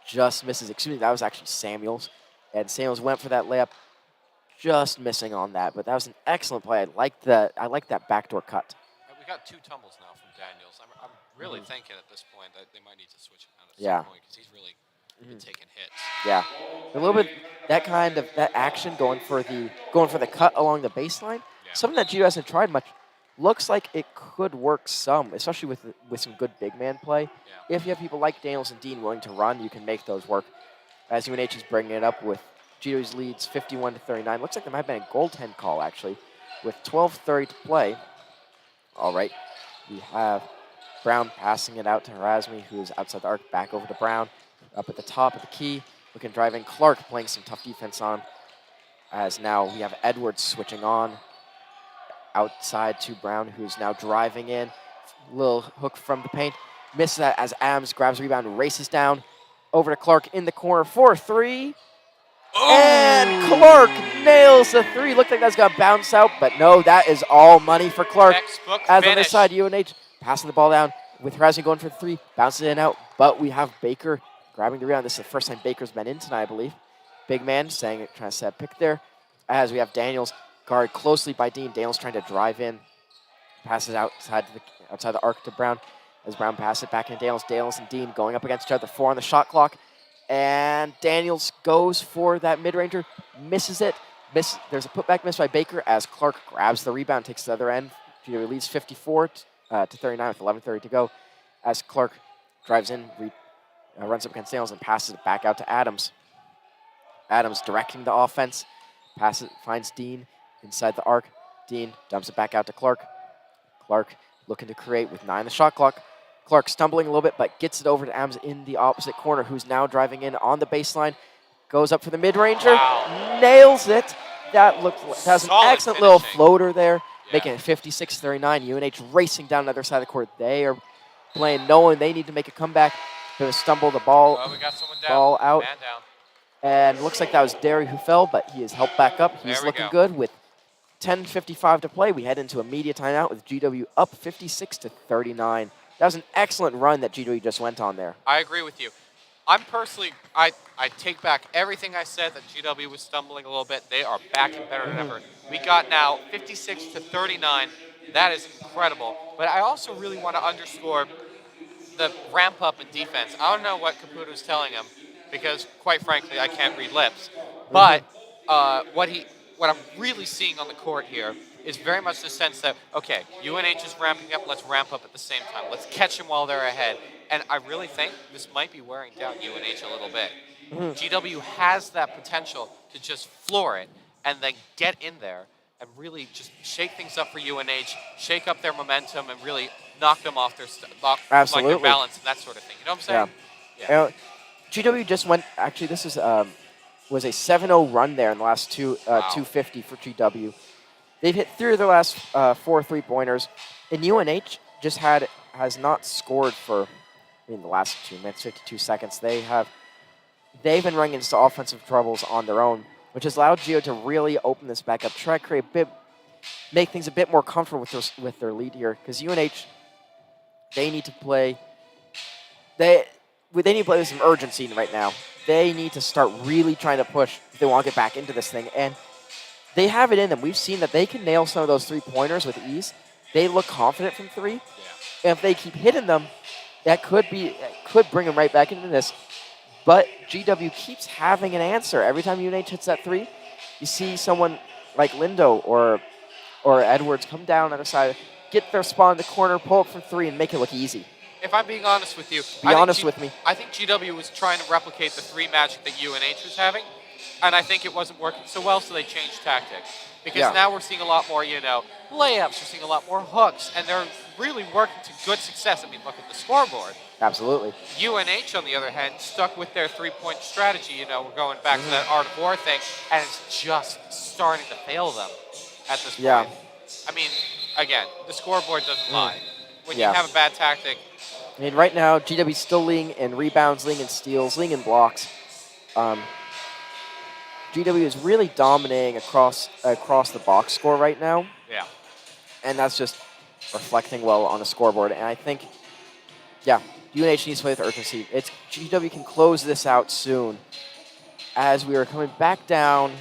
just misses. Excuse me, that was actually Samuels. And Samuels went for that layup, just missing on that. But that was an excellent play. I like that backdoor cut. We got 2 tumbles now from Daniels. I'm really thinking at this point that they might need to switch him out at some point because he's really been taking hits. Yeah, a little bit that action going for the cut along the baseline. Yeah. Something that GW hasn't tried much. Looks like it could work some, especially with some good big man play. Yeah. If you have people like Daniels and Dean willing to run, you can make those work. As UNH is bringing it up with GW's leads 51-39. Looks like there might have been a goaltend call actually, with 12:30 to play. All right, we have Brown passing it out to Horazmi, who's outside the arc, back over to Brown. Up at the top of the key, looking driving. Clark playing some tough defense on. As now we have Edwards switching on. outside to Brown, who's now driving in. Little hook from the paint. Misses that as Adams grabs the rebound, races down. Over to Clark in the corner for 3. And Clark nails the 3. Looked like that's going to bounce out, but no, that is all money for Clark. Textbook As finish. on this side, UNH passing the ball down with Horizon going for the 3, bounces in and out, but we have Baker grabbing the rebound. This is the first time Baker's been in tonight, I believe. Big man trying to set a pick there. As we have Daniels guarded closely by Dean. Daniels trying to drive in, passes outside the arc to Brown. As Brown passes it back into Daniels. Daniels and Dean going up against each other. 4 on the shot clock. And Daniels goes for that mid-ranger, misses it. There's a putback miss by Baker as Clark grabs the rebound, takes the other end. GW leads 54 to 39 with 11:30 to go. As Clark drives in, runs up against Daniels and passes it back out to Adams. Adams directing the offense. Passes, finds Dean inside the arc. Dean dumps it back out to Clark. Clark looking to create with 9 on the shot clock. Clark stumbling a little bit, but gets it over to Adams in the opposite corner, who's now driving in on the baseline. Goes up for the mid-ranger. Wow. Nails it. That was an Solid excellent little finishing. floater there, Yeah. making it 56-39. UNH racing down the other side of the court. They are playing knowing they need to make a comeback. They stumble the ball, Oh, we got someone down. ball out. Man down. And looks like that was Derry who fell, but he is helped back up. He's There we looking go. good with 10:55 to play. We head into a media timeout with GW up 56-39. That was an excellent run that GW just went on there. I agree with you. I'm personally, I take back everything I said that GW was stumbling a little bit. They are back and better than ever. We got now 56-39. That is incredible. But I also really want to underscore the ramp up in defense. I don't know what Caputo's telling him because, quite frankly, I can't read lips. But what I'm really seeing on the court here is very much the sense that, okay, UNH is ramping up, let's ramp up at the same time. Let's catch them while they're ahead. And I really think this might be wearing down UNH a little bit. GW has that potential to just floor it and then get in there and really just shake things up for UNH, shake up their momentum, and really knock them off their Absolutely. like their balance and that sort of thing. You know what I'm saying? Yeah. GW just went. Actually, this is was a 7-0 run there in the last 250 for GW. They've hit 3 of their last 4 3-pointers, and UNH just has not scored for the last 2 minutes 52 seconds. They've been running into offensive troubles on their own, which has allowed Gio to really open this back up, try to create make things a bit more comfortable with their lead here, because UNH, they need to play. They need to play with some urgency right now. They need to start really trying to push if they want to get back into this thing. And they have it in them. We've seen that they can nail some of those 3-pointers with ease. They look confident from 3. Yeah. And if they keep hitting them, that could bring them right back into this. But GW keeps having an answer. Every time UNH hits that 3, you see someone like Lindo or Edwards come down on the other side, get their spot in the corner, pull up from 3, and make it look easy. If I'm being honest with you, Be honest with me. I think GW was trying to replicate the 3 magic that UNH was having, and I think it wasn't working so well, so they changed tactics. Because now we're seeing a lot more, layups, we're seeing a lot more hooks, and they're really working to good success. I mean, look at the scoreboard. Absolutely. UNH, on the other hand, stuck with their 3-point strategy. We're going back to that Art of War thing, and it's just starting to fail them at this point. Yeah. I mean, again, the scoreboard doesn't lie. When Yeah. you have a bad tactic, I mean, right now, GW's still leading in rebounds, leading in steals, leading in blocks. GW is really dominating across the box score right now, yeah. and that's just reflecting well on the scoreboard. And I think, UNH needs to play with urgency. GW can close this out soon, as we are coming back down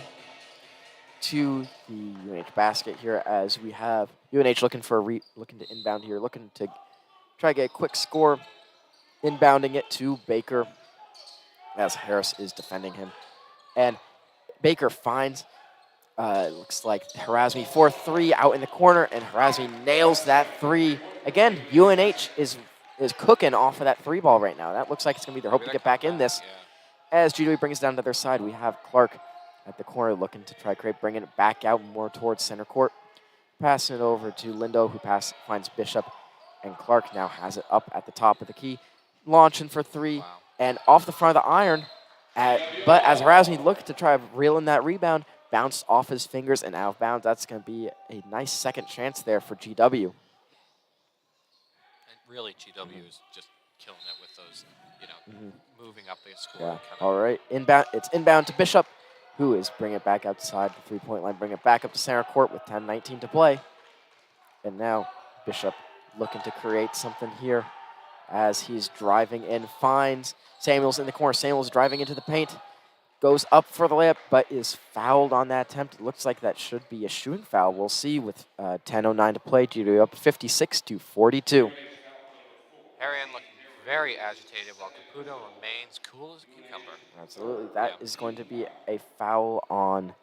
to the UNH basket here, as we have UNH looking to inbound here, looking to try to get a quick score, inbounding it to Baker, as Harris is defending him. And Baker finds, looks like Harazmi for 3 out in the corner, and Harazmi nails that 3. Again, UNH is cooking off of that 3 ball right now. That looks like it's going to be their hope to get back in this. Yeah. As GW brings it down to their side, we have Clark at the corner looking to try to bringing it back out more towards center court. Passing it over to Lindo, who finds Bishop. And Clark now has it up at the top of the key, launching for 3, and off the front of the iron. But as Harazmi looked to try to reel in that rebound, bounced off his fingers and out of bounds. That's going to be a nice second chance there for GW. And really, GW is just killing it with those, moving up the score. Yeah. Kind of. All right. Inbound. It's inbound to Bishop, who is bringing it back outside the three-point line, bring it back up to center court with 10:19 to play. And now Bishop looking to create something here as he's driving in, finds Samuels in the corner. Samuels driving into the paint, goes up for the layup, but is fouled on that attempt. It looks like that should be a shooting foul. We'll see with 10:09 to play. GW up 56-42. Arian looking very agitated while Caputo remains cool as a cucumber. Absolutely. That is going to be a foul on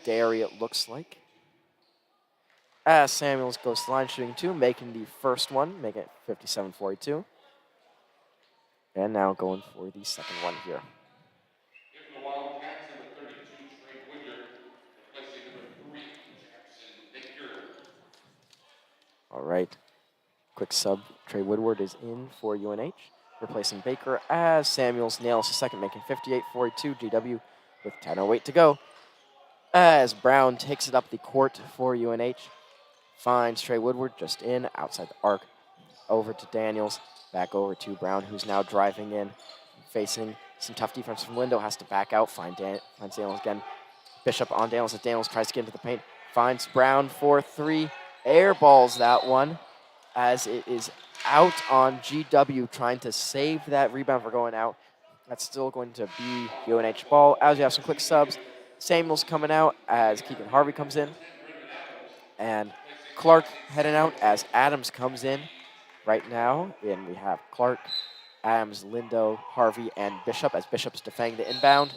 Derry, it looks like. As Samuels goes to the line shooting 2, making the first one, make it 57-42. And now going for the second one here. All right. Quick sub. Trey Woodward is in for UNH, replacing Baker as Samuels nails the second, making 58-42. GW with 10:08 to go. As Brown takes it up the court for UNH, finds Trey Woodward just in, outside the arc, over to Daniels, back over to Brown, who's now driving in, facing some tough defense from Lindo, has to back out, finds Daniels again. Bishop on Daniels as Daniels tries to get into the paint, finds Brown for 3, airballs that one, as it is out on GW, trying to save that rebound for going out. That's still going to be UNH ball. As we have some quick subs, Samuels coming out as Keegan Harvey comes in. And Clark heading out as Adams comes in right now. And we have Clark, Adams, Lindo, Harvey, and Bishop as Bishop's defending the inbound.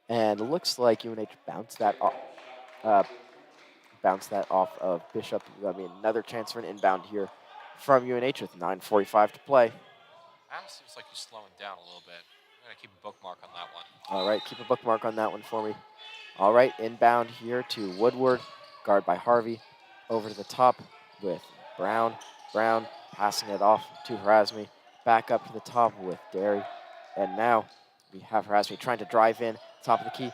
And it looks like UNH bounced that off of Bishop. That'll be another chance for an inbound here from UNH with 9:45 to play. Adams seems like he's slowing down a little bit. I'm going to keep a bookmark on that one. All right, keep a bookmark on that one for me. All right, inbound here to Woodward, guard by Harvey. Over to the top with Brown. Brown passing it off to Harasmi. Back up to the top with Derry. And now we have Harasmi trying to drive in, top of the key,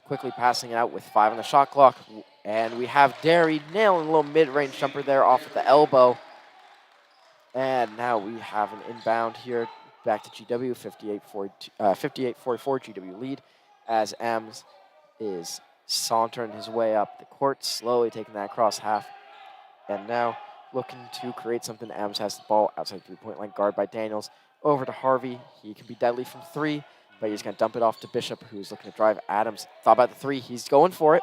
quickly passing it out with 5 on the shot clock. And we have Derry nailing a little mid-range jumper there off at the elbow. And now we have an inbound here back to GW, 58-44 GW lead, as Ams is sauntering his way up the court, slowly taking that across half. And now looking to create something. Ams has the ball outside the three-point line, guard by Daniels. Over to Harvey. He can be deadly from 3, but he's going to dump it off to Bishop, who's looking to drive. Adams thought about the 3. He's going for it.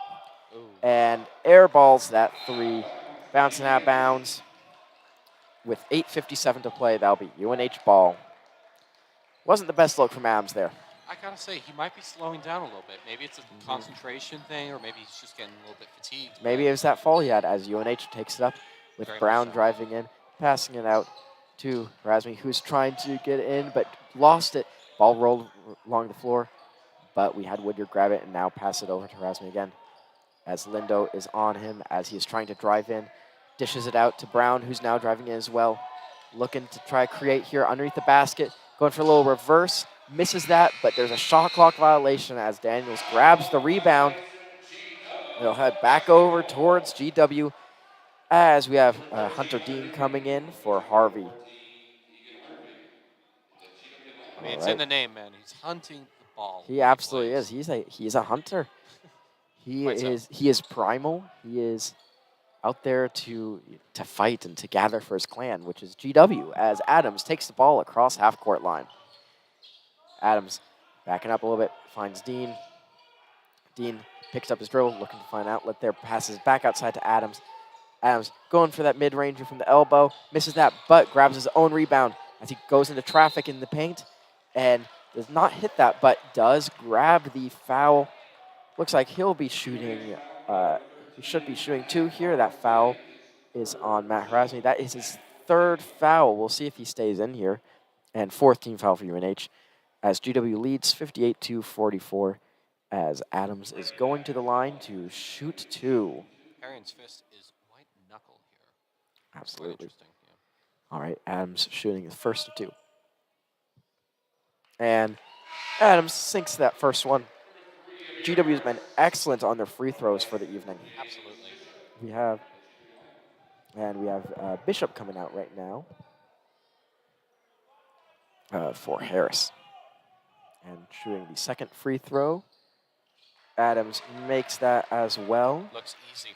Ooh. And airballs that 3, bouncing out of bounds. With 8:57 to play, that'll be UNH ball. Wasn't the best look from Adams there. I got to say, he might be slowing down a little bit. Maybe it's a concentration thing, or maybe he's just getting a little bit fatigued. Maybe it was that fall he had as UNH takes it up with Very Brown much so. driving in, passing it out to Razmi, who's trying to get in but lost it. Ball rolled along the floor, but we had Woodyard grab it and now pass it over to Razmi again as Lindo is on him as he is trying to drive in. Dishes it out to Brown, who's now driving in as well. Looking to try create here underneath the basket. Going for a little reverse. Misses that, but there's a shot clock violation as Daniels grabs the rebound. They'll head back over towards GW as we have Hunter Dean coming in for Harvey. I mean, it's in the name, man. He's hunting the ball. He absolutely is. He's a hunter. He is primal. He is out there to fight and to gather for his clan, which is GW, as Adams takes the ball across half-court line. Adams backing up a little bit, finds Dean. Dean picks up his dribble, looking to find outlet there, passes back outside to Adams. Adams going for that mid-ranger from the elbow, misses that, but grabs his own rebound as he goes into traffic in the paint and does not hit that, but does grab the foul. Looks like he'll be shooting he should be shooting 2 here. That foul is on Matt Harasmi. That is his 3rd foul. We'll see if he stays in here. And 4th team foul for UNH as GW leads 58-44 as Adams is going to the line to shoot 2. Arian's fist is white knuckle here. Absolutely. Interesting. Yeah. All right, Adams shooting his first of 2. And Adams sinks that first one. GW has been excellent on their free throws for the evening. Absolutely. We have Bishop coming out right now for Harris. And shooting the second free throw. Adams makes that as well. Looks easy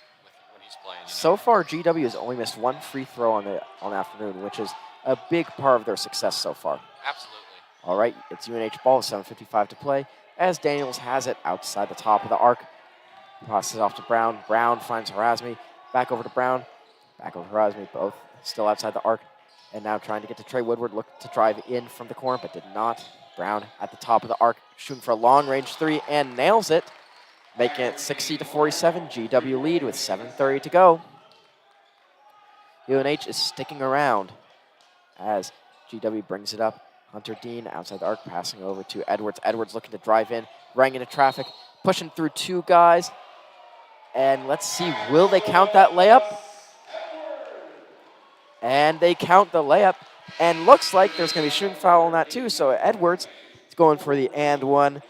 when he's playing. So far, GW has only missed one free throw on the afternoon, which is a big part of their success so far. Absolutely. All right, it's UNH ball, 7:55 to play, as Daniels has it outside the top of the arc. Passes off to Brown. Brown finds Harazmi. Back over to Brown. Back over to Harazmi, both still outside the arc. And now trying to get to Trey Woodward, looked to drive in from the corner, but did not. Brown at the top of the arc, shooting for a long-range three, and nails it, making it 60-47, GW lead with 7:30 to go. UNH is sticking around as GW brings it up. Hunter Dean outside the arc, passing over to Edwards. Edwards looking to drive in, running into traffic, pushing through two guys. And let's see, will they count that layup? And they count the layup. And looks like there's going to be a shooting foul on that too. So Edwards is going for the and one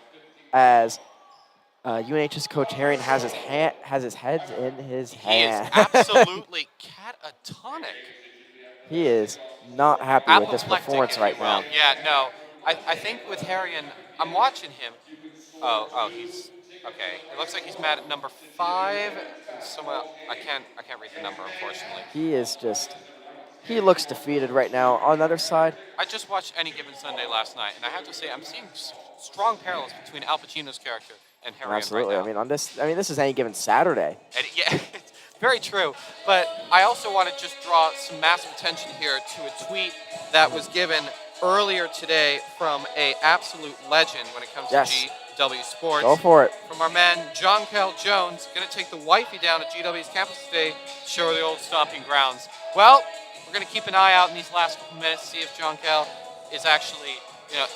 as UNH's coach Herring has his head in his hand. He is absolutely catatonic. He is not happy with this performance right now. Yeah, no. I think with Harrion, I'm watching him. Oh, he's okay. It looks like he's mad at number 5. Someone I can't read the number, unfortunately. He looks defeated right now. On the other side, I just watched Any Given Sunday last night, and I have to say I'm seeing strong parallels between Al Pacino's character and Harrion absolutely. right now. This is Any Given Saturday. And yeah, it's very true. But I also want to just draw some massive attention here to a tweet that was given earlier today from a absolute legend when it comes to GW Sports. Go for it. From our man, John Cal Jones, going to take the wifey down to GW's campus today to show her the old stomping grounds. Well, we're going to keep an eye out in these last couple minutes, see if John Cal is actually,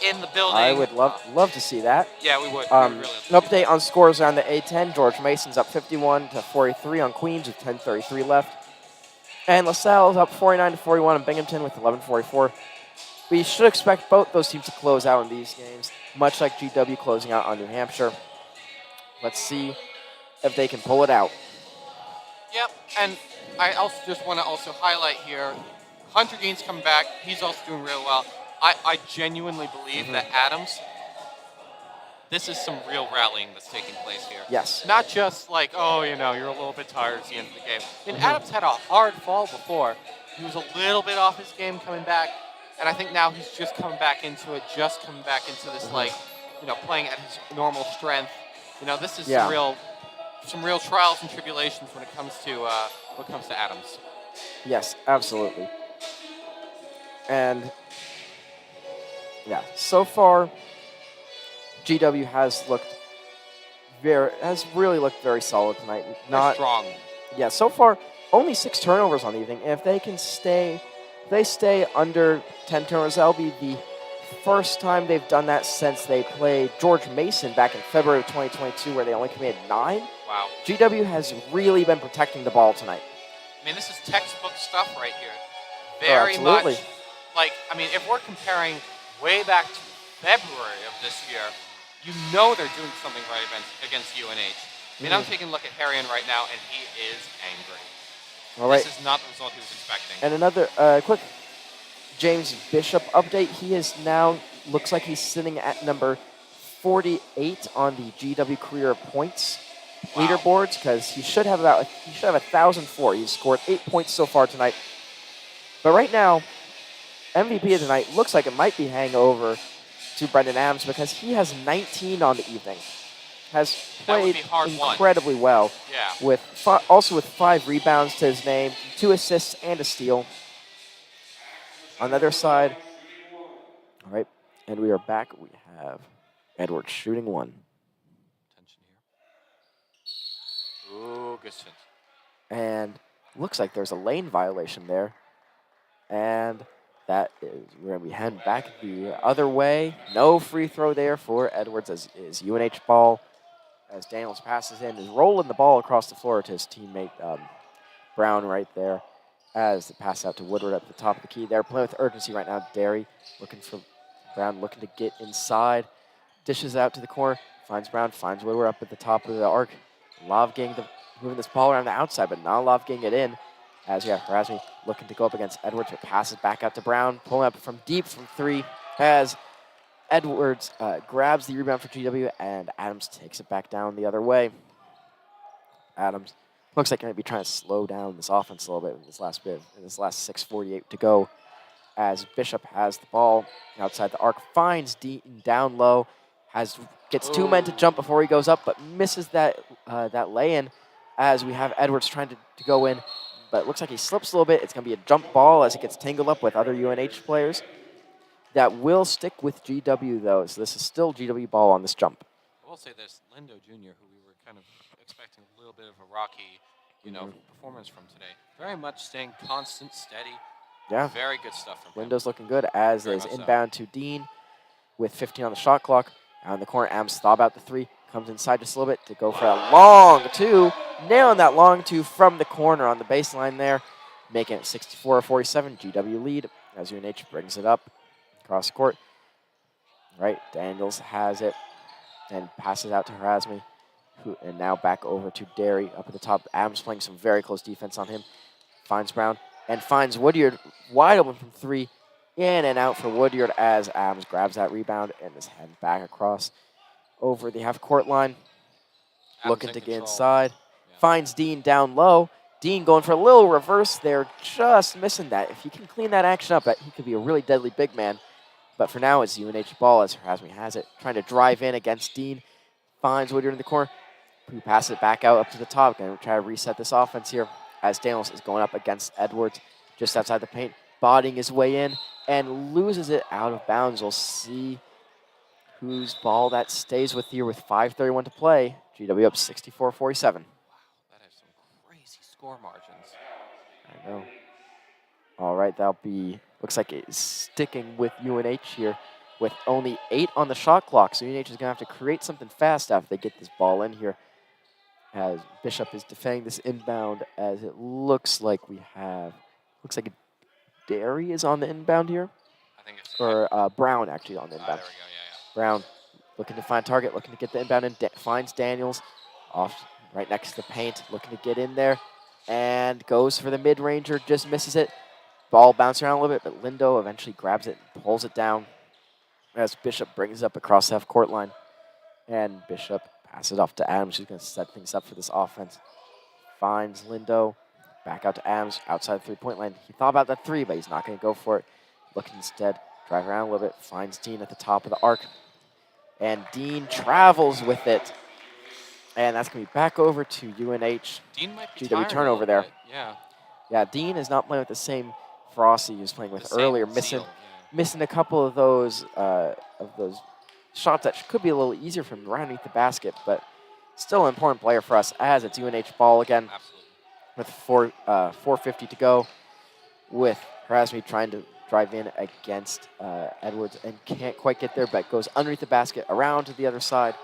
in the building. I would love to see that. Yeah, we would. An update on scores around the A10. George Mason's up 51-43 on Queens with 10:33 left. And LaSalle is up 49-41 on Binghamton with 11:44. We should expect both those teams to close out in these games, much like GW closing out on New Hampshire. Let's see if they can pull it out. Yep, and I also just want to highlight here, Hunter Dean's coming back. He's also doing real well. I genuinely believe that Adams, this is some real rallying that's taking place here. Yes. Not just like, you're a little bit tired at the end of the game. I mean, Adams had a hard fall before. He was a little bit off his game coming back, and I think now he's just coming back into it, coming back into this, playing at his normal strength. This is some real trials and tribulations when it comes to Adams. Yes, absolutely. And so far, GW has really looked very solid tonight. Not strong. Yeah, so far only 6 turnovers on the evening. And if they can stay under 10 turnovers, that'll be the first time they've done that since they played George Mason back in February of 2022, where they only committed 9. Wow. GW has really been protecting the ball tonight. I mean, this is textbook stuff right here. Very much. If we're comparing way back to February of this year, they're doing something right against UNH. I mean, I'm taking a look at Harrion right now, and he is angry. All right. This is not the result he was expecting. And another quick James Bishop update. He is now, looks like he's sitting at number 48 on the GW career points leaderboards, because he should have 1,004. He's scored 8 points so far tonight. But right now, MVP of tonight looks like it might be hanging over to Brendan Adams, because he has 19 on the evening. Has played incredibly well. Yeah. With also with 5 rebounds to his name, 2 assists and a steal. On the other side, all right, and we are back. We have Edwards shooting 1. Attention here. Ooh, good sense. And looks like there's a lane violation there. And that is, we're going to be heading back the other way. No free throw there for Edwards, as is UNH ball. As Daniels passes in, is rolling the ball across the floor to his teammate Brown right there. As the pass out to Woodward at the top of the key. They're playing with urgency right now. Derry looking for Brown, looking to get inside. dishes out to the corner, finds Brown, finds Woodward up at the top of the arc. Love moving this ball around the outside, but not Love getting it in. As we have Razmi looking to go up against Edwards, but passes back out to Brown, pulling up from deep from 3 as Edwards grabs the rebound for GW, and Adams takes it back down the other way. Adams looks like he might be trying to slow down this offense a little bit in this last 6:48 to go, as Bishop has the ball outside the arc, finds Dean down low, gets 2 men to jump before he goes up, but misses that lay-in, as we have Edwards trying to go in, but it looks like he slips a little bit. It's going to be a jump ball as it gets tangled up with other UNH players. That will stick with GW, though, so this is still GW ball on this jump. I will say this, Lindo Jr., who we were kind of expecting a little bit of a rocky, performance from today, very much staying constant, steady. Yeah. Very good stuff from him. Lindo's looking good, as is inbound to Dean with 15 on the shot clock. Out in the corner, Adams thought about the 3, comes inside just a little bit to go for a long 2, nailing that long 2 from the corner on the baseline there, making it 64-47, GW lead, as UNH brings it up across the court. Right, Daniels has it and passes out to Razmi, and now back over to Derry up at the top. Adams playing some very close defense on him, finds Brown, and finds Woodyard wide open from 3, in and out for Woodyard as Adams grabs that rebound and is heading back across over the half-court line, looking to get inside. Yeah. Finds Dean down low. Dean going for a little reverse there, just missing that. If he can clean that action up, he could be a really deadly big man. But for now, it's UNH ball as Razmi has it, trying to drive in against Dean. Finds Woodyard in the corner, who passes it back out up to the top. Going to try to reset this offense here, as Daniels is going up against Edwards just outside the paint, bodying his way in and loses it out of bounds. We'll see whose ball that stays with here with 5:31 to play. GW up 64-47. Wow, that has some crazy score margins. I know. All right, that'll be, looks like it's sticking with UNH here with only 8 on the shot clock. So UNH is going to have to create something fast after they get this ball in here, as Bishop is defending this inbound, as it looks like Derry is on the inbound here. I think it's... Or Brown, actually, on the inbound. There we go, yeah. Brown looking to find target, looking to get the inbound in, finds Daniels off right next to the paint, looking to get in there, and goes for the mid-ranger, just misses it. Ball bouncing around a little bit, but Lindo eventually grabs it and pulls it down as Bishop brings it up across the half-court line. And Bishop passes it off to Adams, who's going to set things up for this offense. Finds Lindo. Back out to Adams, outside the three-point line. He thought about that 3, but he's not going to go for it. Looking instead, drive around a little bit, finds Dean at the top of the arc. And Dean travels with it. And that's going to be back over to UNH. Dean might be GW turnover there. Yeah. Yeah, Dean is not playing with the same ferocity he was playing with earlier, missing a couple of those shots that could be a little easier from right underneath the basket, but still an important player for us, as it's UNH ball again. Absolutely. With 4:50 to go, with Razmi trying to drive in against Edwards and can't quite get there, but goes underneath the basket, around to the other side,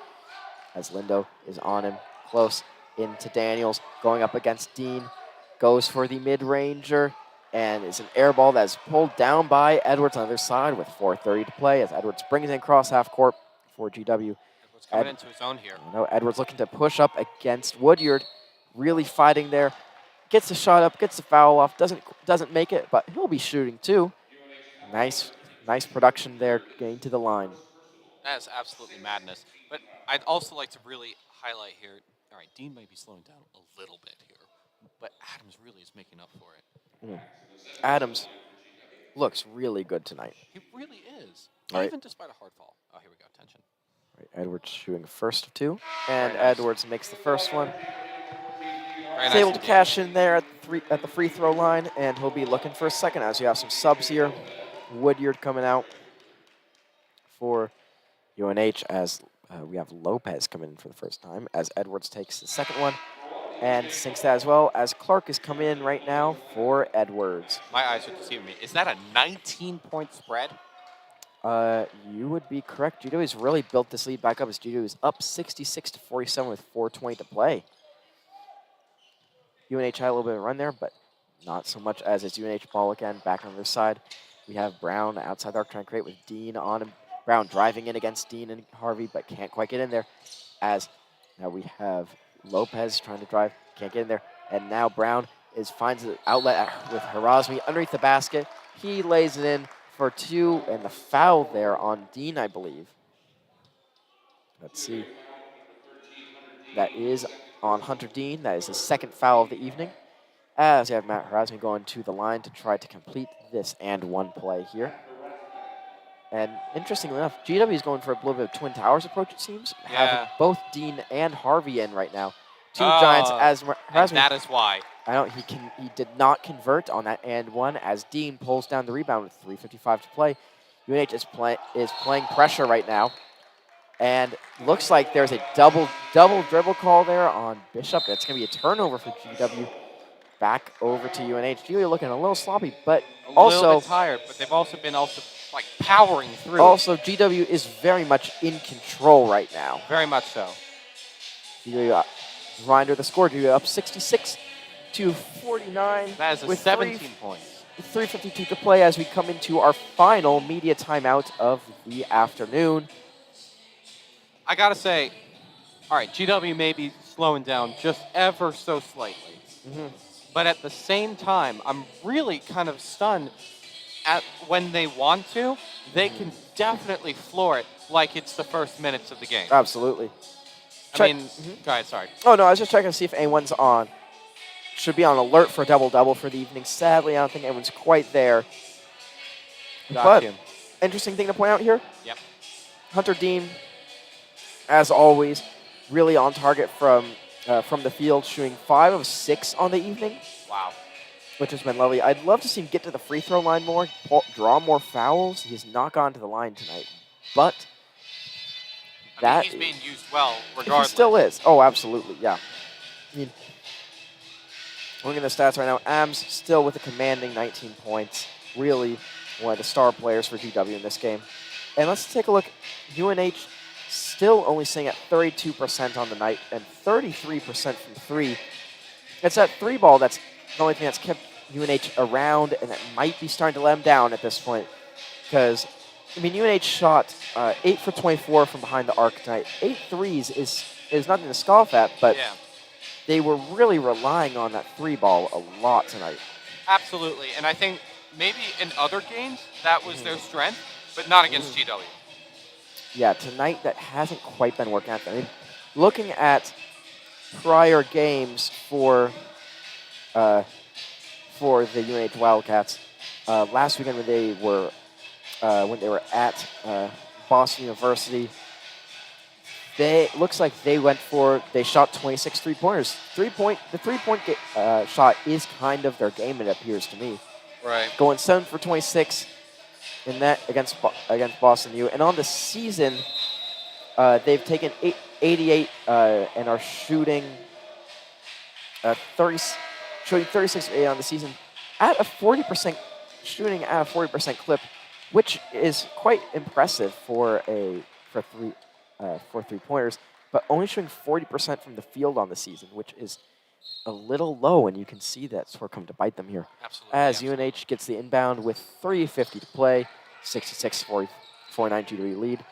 as Lindo is on him, close into Daniels, going up against Dean, goes for the mid-ranger, and it's an air ball that's pulled down by Edwards on the other side with 4:30 to play, as Edwards brings it across half court for GW. Edwards coming into his own here. Edwards looking to push up against Woodyard, really fighting there. Gets the shot up, gets the foul off, doesn't make it, but he'll be shooting too. Nice production there, getting to the line. That is absolutely madness. But I'd also like to really highlight here, all right, Dean might be slowing down a little bit here, but Adams really is making up for it. Adams looks really good tonight. He really is, right. Even despite a hard fall. Oh, here we go, tension. Right, Edwards shooting first of 2, and nice. Edwards makes the first one. He's able to cash in there at the free throw line, and he'll be looking for a second as you have some subs here. Woodyard coming out for UNH, as we have Lopez coming in for the first time, as Edwards takes the second one and sinks that as well, as Clark is coming in right now for Edwards. My eyes are deceiving me. Is that a 19-point spread? You would be correct. Judo has really built this lead back up, as Judo is up 66-47 with 4:20 to play. UNH had a little bit of a run there, but not so much, as it's UNH ball again, back on their side. We have Brown outside the arc trying to create with Dean on him. Brown driving in against Dean and Harvey, but can't quite get in there. As now we have Lopez trying to drive, can't get in there. And now Brown finds an outlet with Harazmi underneath the basket. He lays it in for 2, and the foul there on Dean, I believe. Let's see. That is on Hunter Dean. That is his second foul of the evening. As you have Matt Harazmi going to the line to try to complete this and one play here. And interestingly enough, GW is going for a little bit of Twin Towers approach, it seems. Yeah. Having both Dean and Harvey in right now. Two Giants as and that is why. I don't. He did not convert on that and one as Dean pulls down the rebound with 3:55 to play. UNH is playing pressure right now, and looks like there's a double dribble call there on Bishop. That's going to be a turnover for GW. Back over to UNH. GW looking a little sloppy, but a little bit tired. But they've also been like powering through. Also, GW is very much in control right now. Very much so. GW reminder the score. GW up 66 to 49. That is a with 17 points. 3:52 to play as we come into our final media timeout of the afternoon. I gotta say, all right, GW may be slowing down just ever so slightly. But at the same time, I'm really kind of stunned at when they want to, they can definitely floor it like it's the first minutes of the game. Absolutely. Go ahead, sorry. Oh, no, I was just checking to see if anyone's on. Should be on alert for a double-double for the evening. Sadly, I don't think anyone's quite there. Got you. Interesting thing to point out here. Yep. Hunter Dean, as always, really on target from the field, shooting 5 of 6 on the evening. Wow. Which has been lovely. I'd love to see him get to the free throw line more, draw more fouls. He has not gone to the line tonight. But he's being used well, regardless. He still is. Oh, absolutely, yeah. I mean, looking at the stats right now, AMS still with a commanding 19 points. Really one of the star players for GW in this game. And let's take a look. UNH still only sitting at 32% on the night and 33% from 3. It's that 3 ball that's the only thing that's kept UNH around, and that might be starting to let them down at this point. Because, I mean, UNH shot 8 for 24 from behind the arc tonight. 8 threes is nothing to scoff at, but they were really relying on that 3 ball a lot tonight. Absolutely, and I think maybe in other games that was their strength, but not against GW. Yeah, tonight that hasn't quite been working out. I mean, looking at prior games for the UNH Wildcats, last weekend when they were at Boston University, looks like they shot 26 3-pointers. The three-point shot is kind of their game, it appears to me. Right. Going 7 for 26 in that against Boston U, and on the season, they've taken 88 and are shooting 36 on the season at a 40% shooting at a 40% clip, which is quite impressive for three-pointers. But only shooting 40% from the field on the season, which is a little low, and you can see that sort of come to bite them here. Absolutely. As UNH gets the inbound with 3:50 to play, 66-49 GW lead.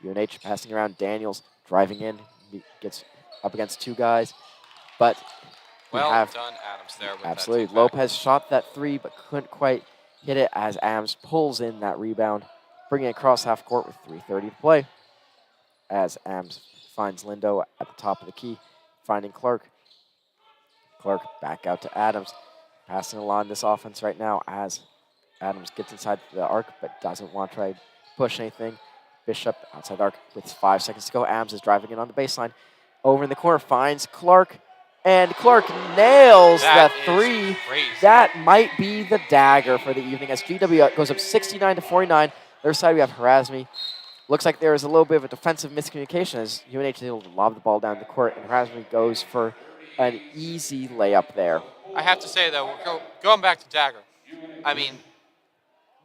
UNH passing around, Daniels driving in, he gets up against 2 guys, but well done, Adams there. With absolutely. That Lopez shot that 3, but couldn't quite hit it as Adams pulls in that rebound, bringing it across half court with 3:30 to play. As Adams finds Lindo at the top of the key, finding Clark. Clark back out to Adams, passing along this offense right now as Adams gets inside the arc but doesn't want to try to push anything. Bishop outside the arc with 5 seconds to go. Adams is driving in on the baseline. Over in the corner, finds Clark, and Clark nails that 3. That might be the dagger for the evening as GW goes up 69 to 49. Their side we have Harazmi. Looks like there is a little bit of a defensive miscommunication as UNH is able to lob the ball down the court, and Harazmi goes for an easy layup there. I have to say, though, going back to dagger, I mean,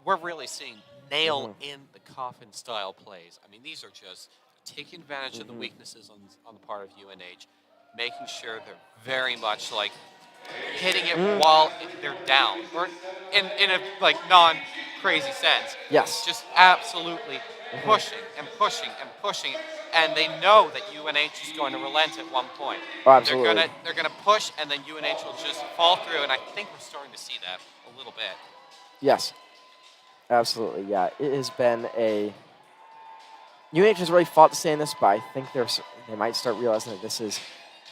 we're really seeing nail in the coffin style plays. I mean, these are just taking advantage of the weaknesses on the part of UNH, making sure they're very much like hitting it while they're down, or in a like non-crazy sense. Yes. Just absolutely pushing and pushing and pushing, and they know that UNH is going to relent at one point. Oh, absolutely. They're gonna push, and then UNH will just fall through, and I think we're starting to see that a little bit. Yes, absolutely. Yeah, it has been a. UNH has really fought to stay in this, but I think they might start realizing that this is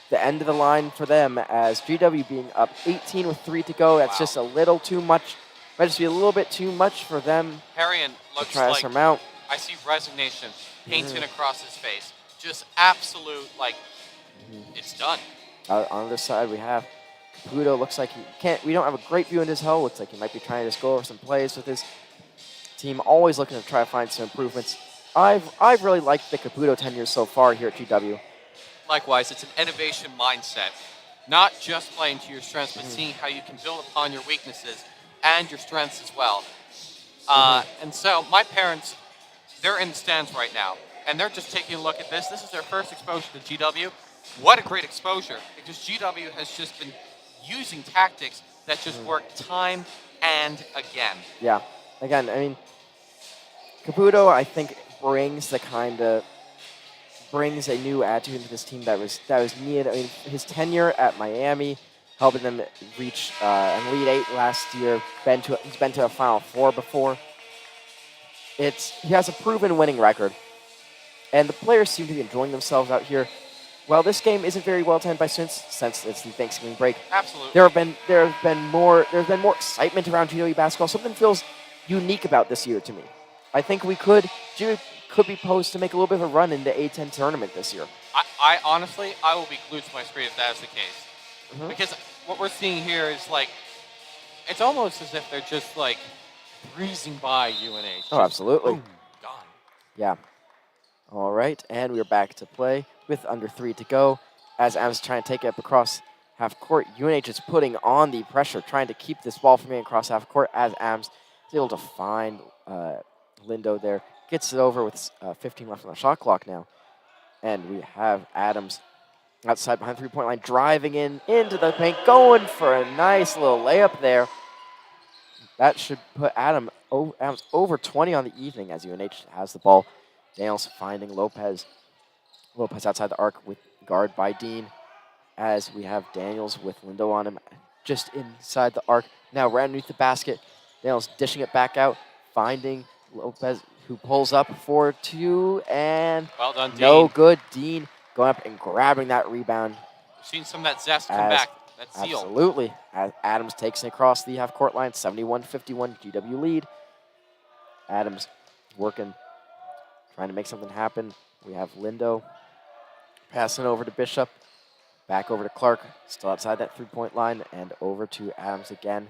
the end of the line for them, as GW being up 18 with 3 to go. That's Wow. just a little too much. Might just be a little bit too much for them Harrion to looks try to like surmount. I see resignation painted across his face. Just absolute, like, it's done. On the other side, we have Caputo. Looks like he can't. We don't have a great view in his hull. Looks like he might be trying to just go over some plays with his team. Always looking to try to find some improvements. I've really liked the Caputo tenure so far here at GW. Likewise, it's an innovation mindset. Not just playing to your strengths, but seeing how you can build upon your weaknesses and your strengths as well. And so my parents, they're in the stands right now, and they're just taking a look at this. This is their first exposure to GW. What a great exposure, because GW has just been using tactics that just work time and again. Yeah. Again, I mean, Caputo, I think, brings a new attitude into this team that was needed. I mean, his tenure at Miami, helping them reach an Elite Eight last year. He's been to a Final Four before. He has a proven winning record, and the players seem to be enjoying themselves out here. While this game isn't very well attended by students since it's the Thanksgiving break, Absolutely. there's been more excitement around GW basketball. Something feels unique about this year to me. I think GW could be posed to make a little bit of a run in the A10 tournament this year. I honestly, I will be glued to my screen if that is the case. Because what we're seeing here is like, it's almost as if they're just like breezing by UNH. Oh, absolutely. Boom, gone. Yeah. All right, and we're back to play with under 3 to go. As Adams trying to take it up across half court, UNH is putting on the pressure, trying to keep this ball from getting across half court. As Adams is able to find Lindo there, gets it over with 15 left on the shot clock now. And we have Adams outside behind the 3-point line, driving into the paint, going for a nice little layup there. That should put Adams over 20 on the evening as UNH has the ball. Daniels finding Lopez. Lopez outside the arc with guard by Dean, as we have Daniels with Lindo on him just inside the arc. Now right underneath the basket. Daniels dishing it back out, finding Lopez, who pulls up for 2, and Well done, Dean. no good. Dean going up and grabbing that rebound. We've seen some of that zest come back, that zeal. Absolutely. As Adams takes it across the half-court line, 71-51 GW lead. Adams working, trying to make something happen. We have Lindo passing over to Bishop, back over to Clark, still outside that 3-point line, and over to Adams again.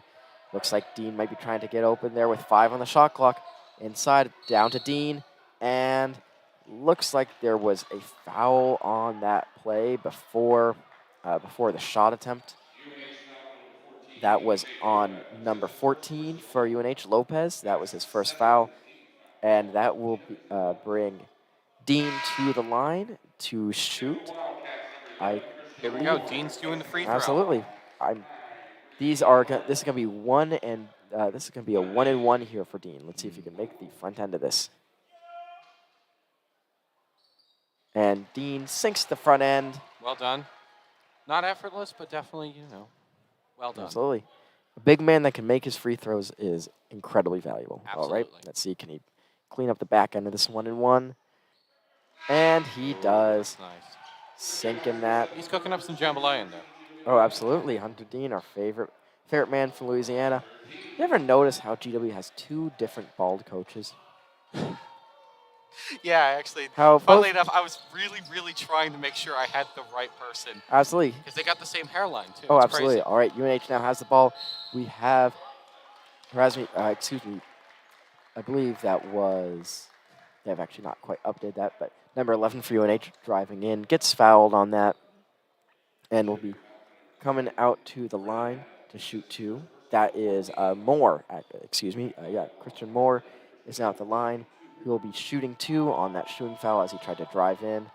Looks like Dean might be trying to get open there with 5 on the shot clock. Inside, down to Dean, and looks like there was a foul on that play before the shot attempt. That was on number 14 for UNH, Lopez. That was his first foul, and that will bring Dean to the line to shoot. Here we go. Dean's doing the free throw. Absolutely. This is going to be a 1-and-1 here for Dean. Let's see if he can make the front end of this. And Dean sinks the front end. Well done. Not effortless, but definitely, well done. Absolutely. A big man that can make his free throws is incredibly valuable. Absolutely. All right, let's see. Can he clean up the back end of this 1-and-1? And he does. Nice. Sinking that. He's cooking up some jambalaya in there. Oh, absolutely. Hunter Dean, our favorite man from Louisiana. You ever notice how GW has 2 different bald coaches? Yeah, actually. How Funnily both- enough, I was really, really trying to make sure I had the right person. Absolutely. Because they got the same hairline, too. Oh, It's absolutely. crazy. All right, UNH now has the ball. We have, I believe that was, they've actually not quite updated that, but number 11 for UNH driving in, gets fouled on that, and will be coming out to the line to shoot 2. That is Moore, Christian Moore is now at the line. He will be shooting 2 on that shooting foul as he tried to drive in.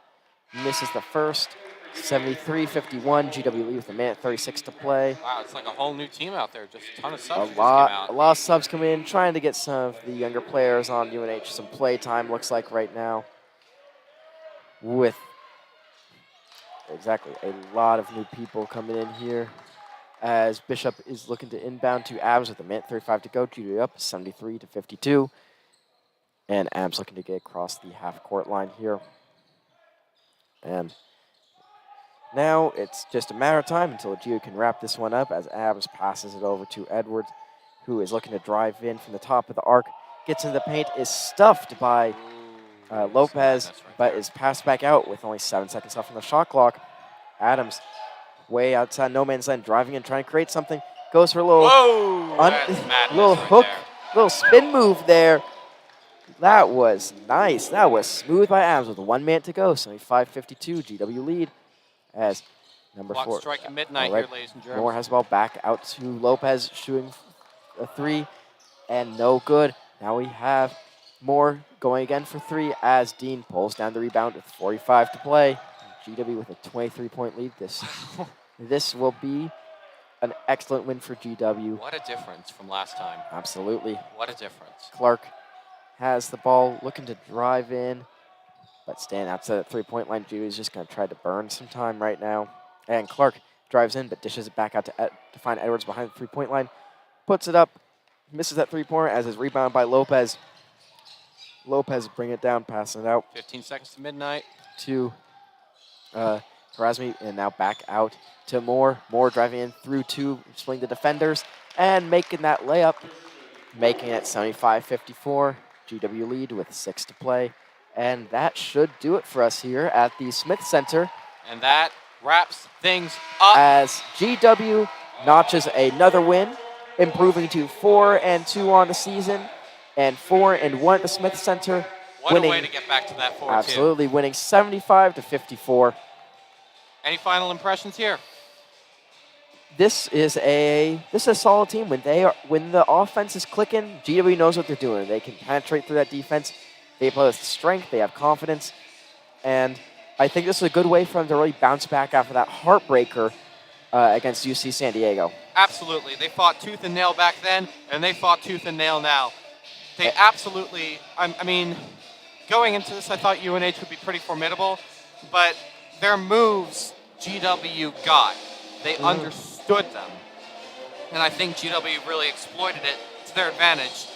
Misses the first, 73-51. GW lead with a minute 36 to play. Wow, it's like a whole new team out there. Just a ton of A subs just came lot out. of subs come in, trying to get some of the younger players on UNH some play time, looks like right now. With exactly a lot of new people coming in here. As Bishop is looking to inbound to Abs with a minute 35 to go. GW up 73-52. And Abs looking to get across the half-court line here. And now it's just a matter of time until Gio can wrap this one up as Abs passes it over to Edwards, who is looking to drive in from the top of the arc. Gets into the paint, is stuffed by Lopez, but is passed back out with only 7 seconds left on the shot clock. Adams, way outside no man's land, driving in, trying to create something. Goes for a little, little hook, little spin move there. That was nice. That was smooth by Adams with 1 minute to go. 75-52, GW lead as number Clock 4. striking midnight here, ladies and gentlemen. Moore has the ball back out to Lopez, shooting a 3, and no good. Now we have Moore going again for 3 as Dean pulls down the rebound with 45 to play. GW with a 23-point lead. This will be an excellent win for GW. What a difference from last time. Absolutely. What a difference. Clark has the ball, looking to drive in, but staying outside the 3-point line. GW is just going to try to burn some time right now. And Clark drives in, but dishes it back out to find Edwards behind the 3-point line. Puts it up, misses that 3-pointer as is rebounded by Lopez. Lopez bring it down, passing it out 15 seconds to midnight. to Karazmi, and now back out to Moore. Moore driving in through 2, splitting the defenders, and making that layup, making it 75-54. GW lead with 6 to play. And that should do it for us here at the Smith Center. And that wraps things up. As GW notches another win, improving to 4-2 on the season and 4-1 at the Smith Center. What a way to get back to that 4-2. Absolutely, winning 75-54. Any final impressions here? This is a solid team. When the offense is clicking, GW knows what they're doing. They can penetrate through that defense. They play with strength. They have confidence, and I think this is a good way for them to really bounce back after that heartbreaker against UC San Diego. Absolutely. They fought tooth and nail back then, and they fought tooth and nail now. They absolutely, I mean, going into this, I thought UNH would be pretty formidable, but their moves GW got. They understood them. And I think GW really exploited it to their advantage.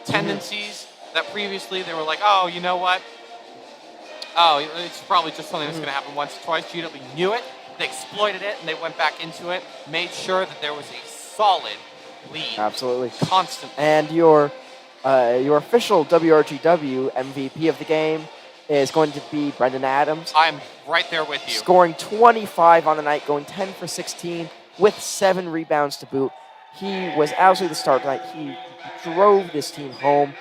Tendencies that previously they were like, oh, you know what? Oh, it's probably just something that's going to happen once or twice. GW knew it. They exploited it, and they went back into it, made sure that there was a solid lead. Absolutely. Constantly. And your official WRGW MVP of the game is going to be Brendan Adams. I'm right there with you. Scoring 25 on the night, going 10 for 16 with 7 rebounds to boot. He was absolutely the star tonight. He drove this team home,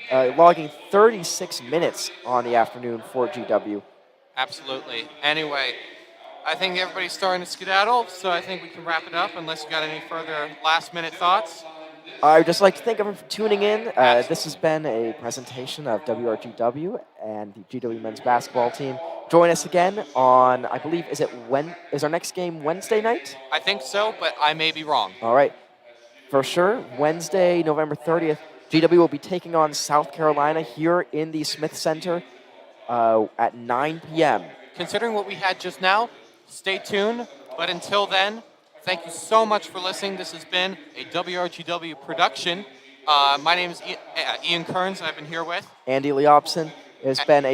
logging 36 minutes on the afternoon for GW. Absolutely. Anyway, I think everybody's starting to skedaddle, so I think we can wrap it up unless you got any further last-minute thoughts. I would just like to thank everyone for tuning in. This has been a presentation of WRGW and the GW men's basketball team. Join us again on, I believe, is our next game Wednesday night? I think so, but I may be wrong. All right. For sure, Wednesday, November 30th, GW will be taking on South Carolina here in the Smith Center at 9 p.m. Considering what we had just now, stay tuned. But until then, thank you so much for listening. This has been a WRGW production. My name is Ian Kearns, and I've been here with Andy Leopson. It has been a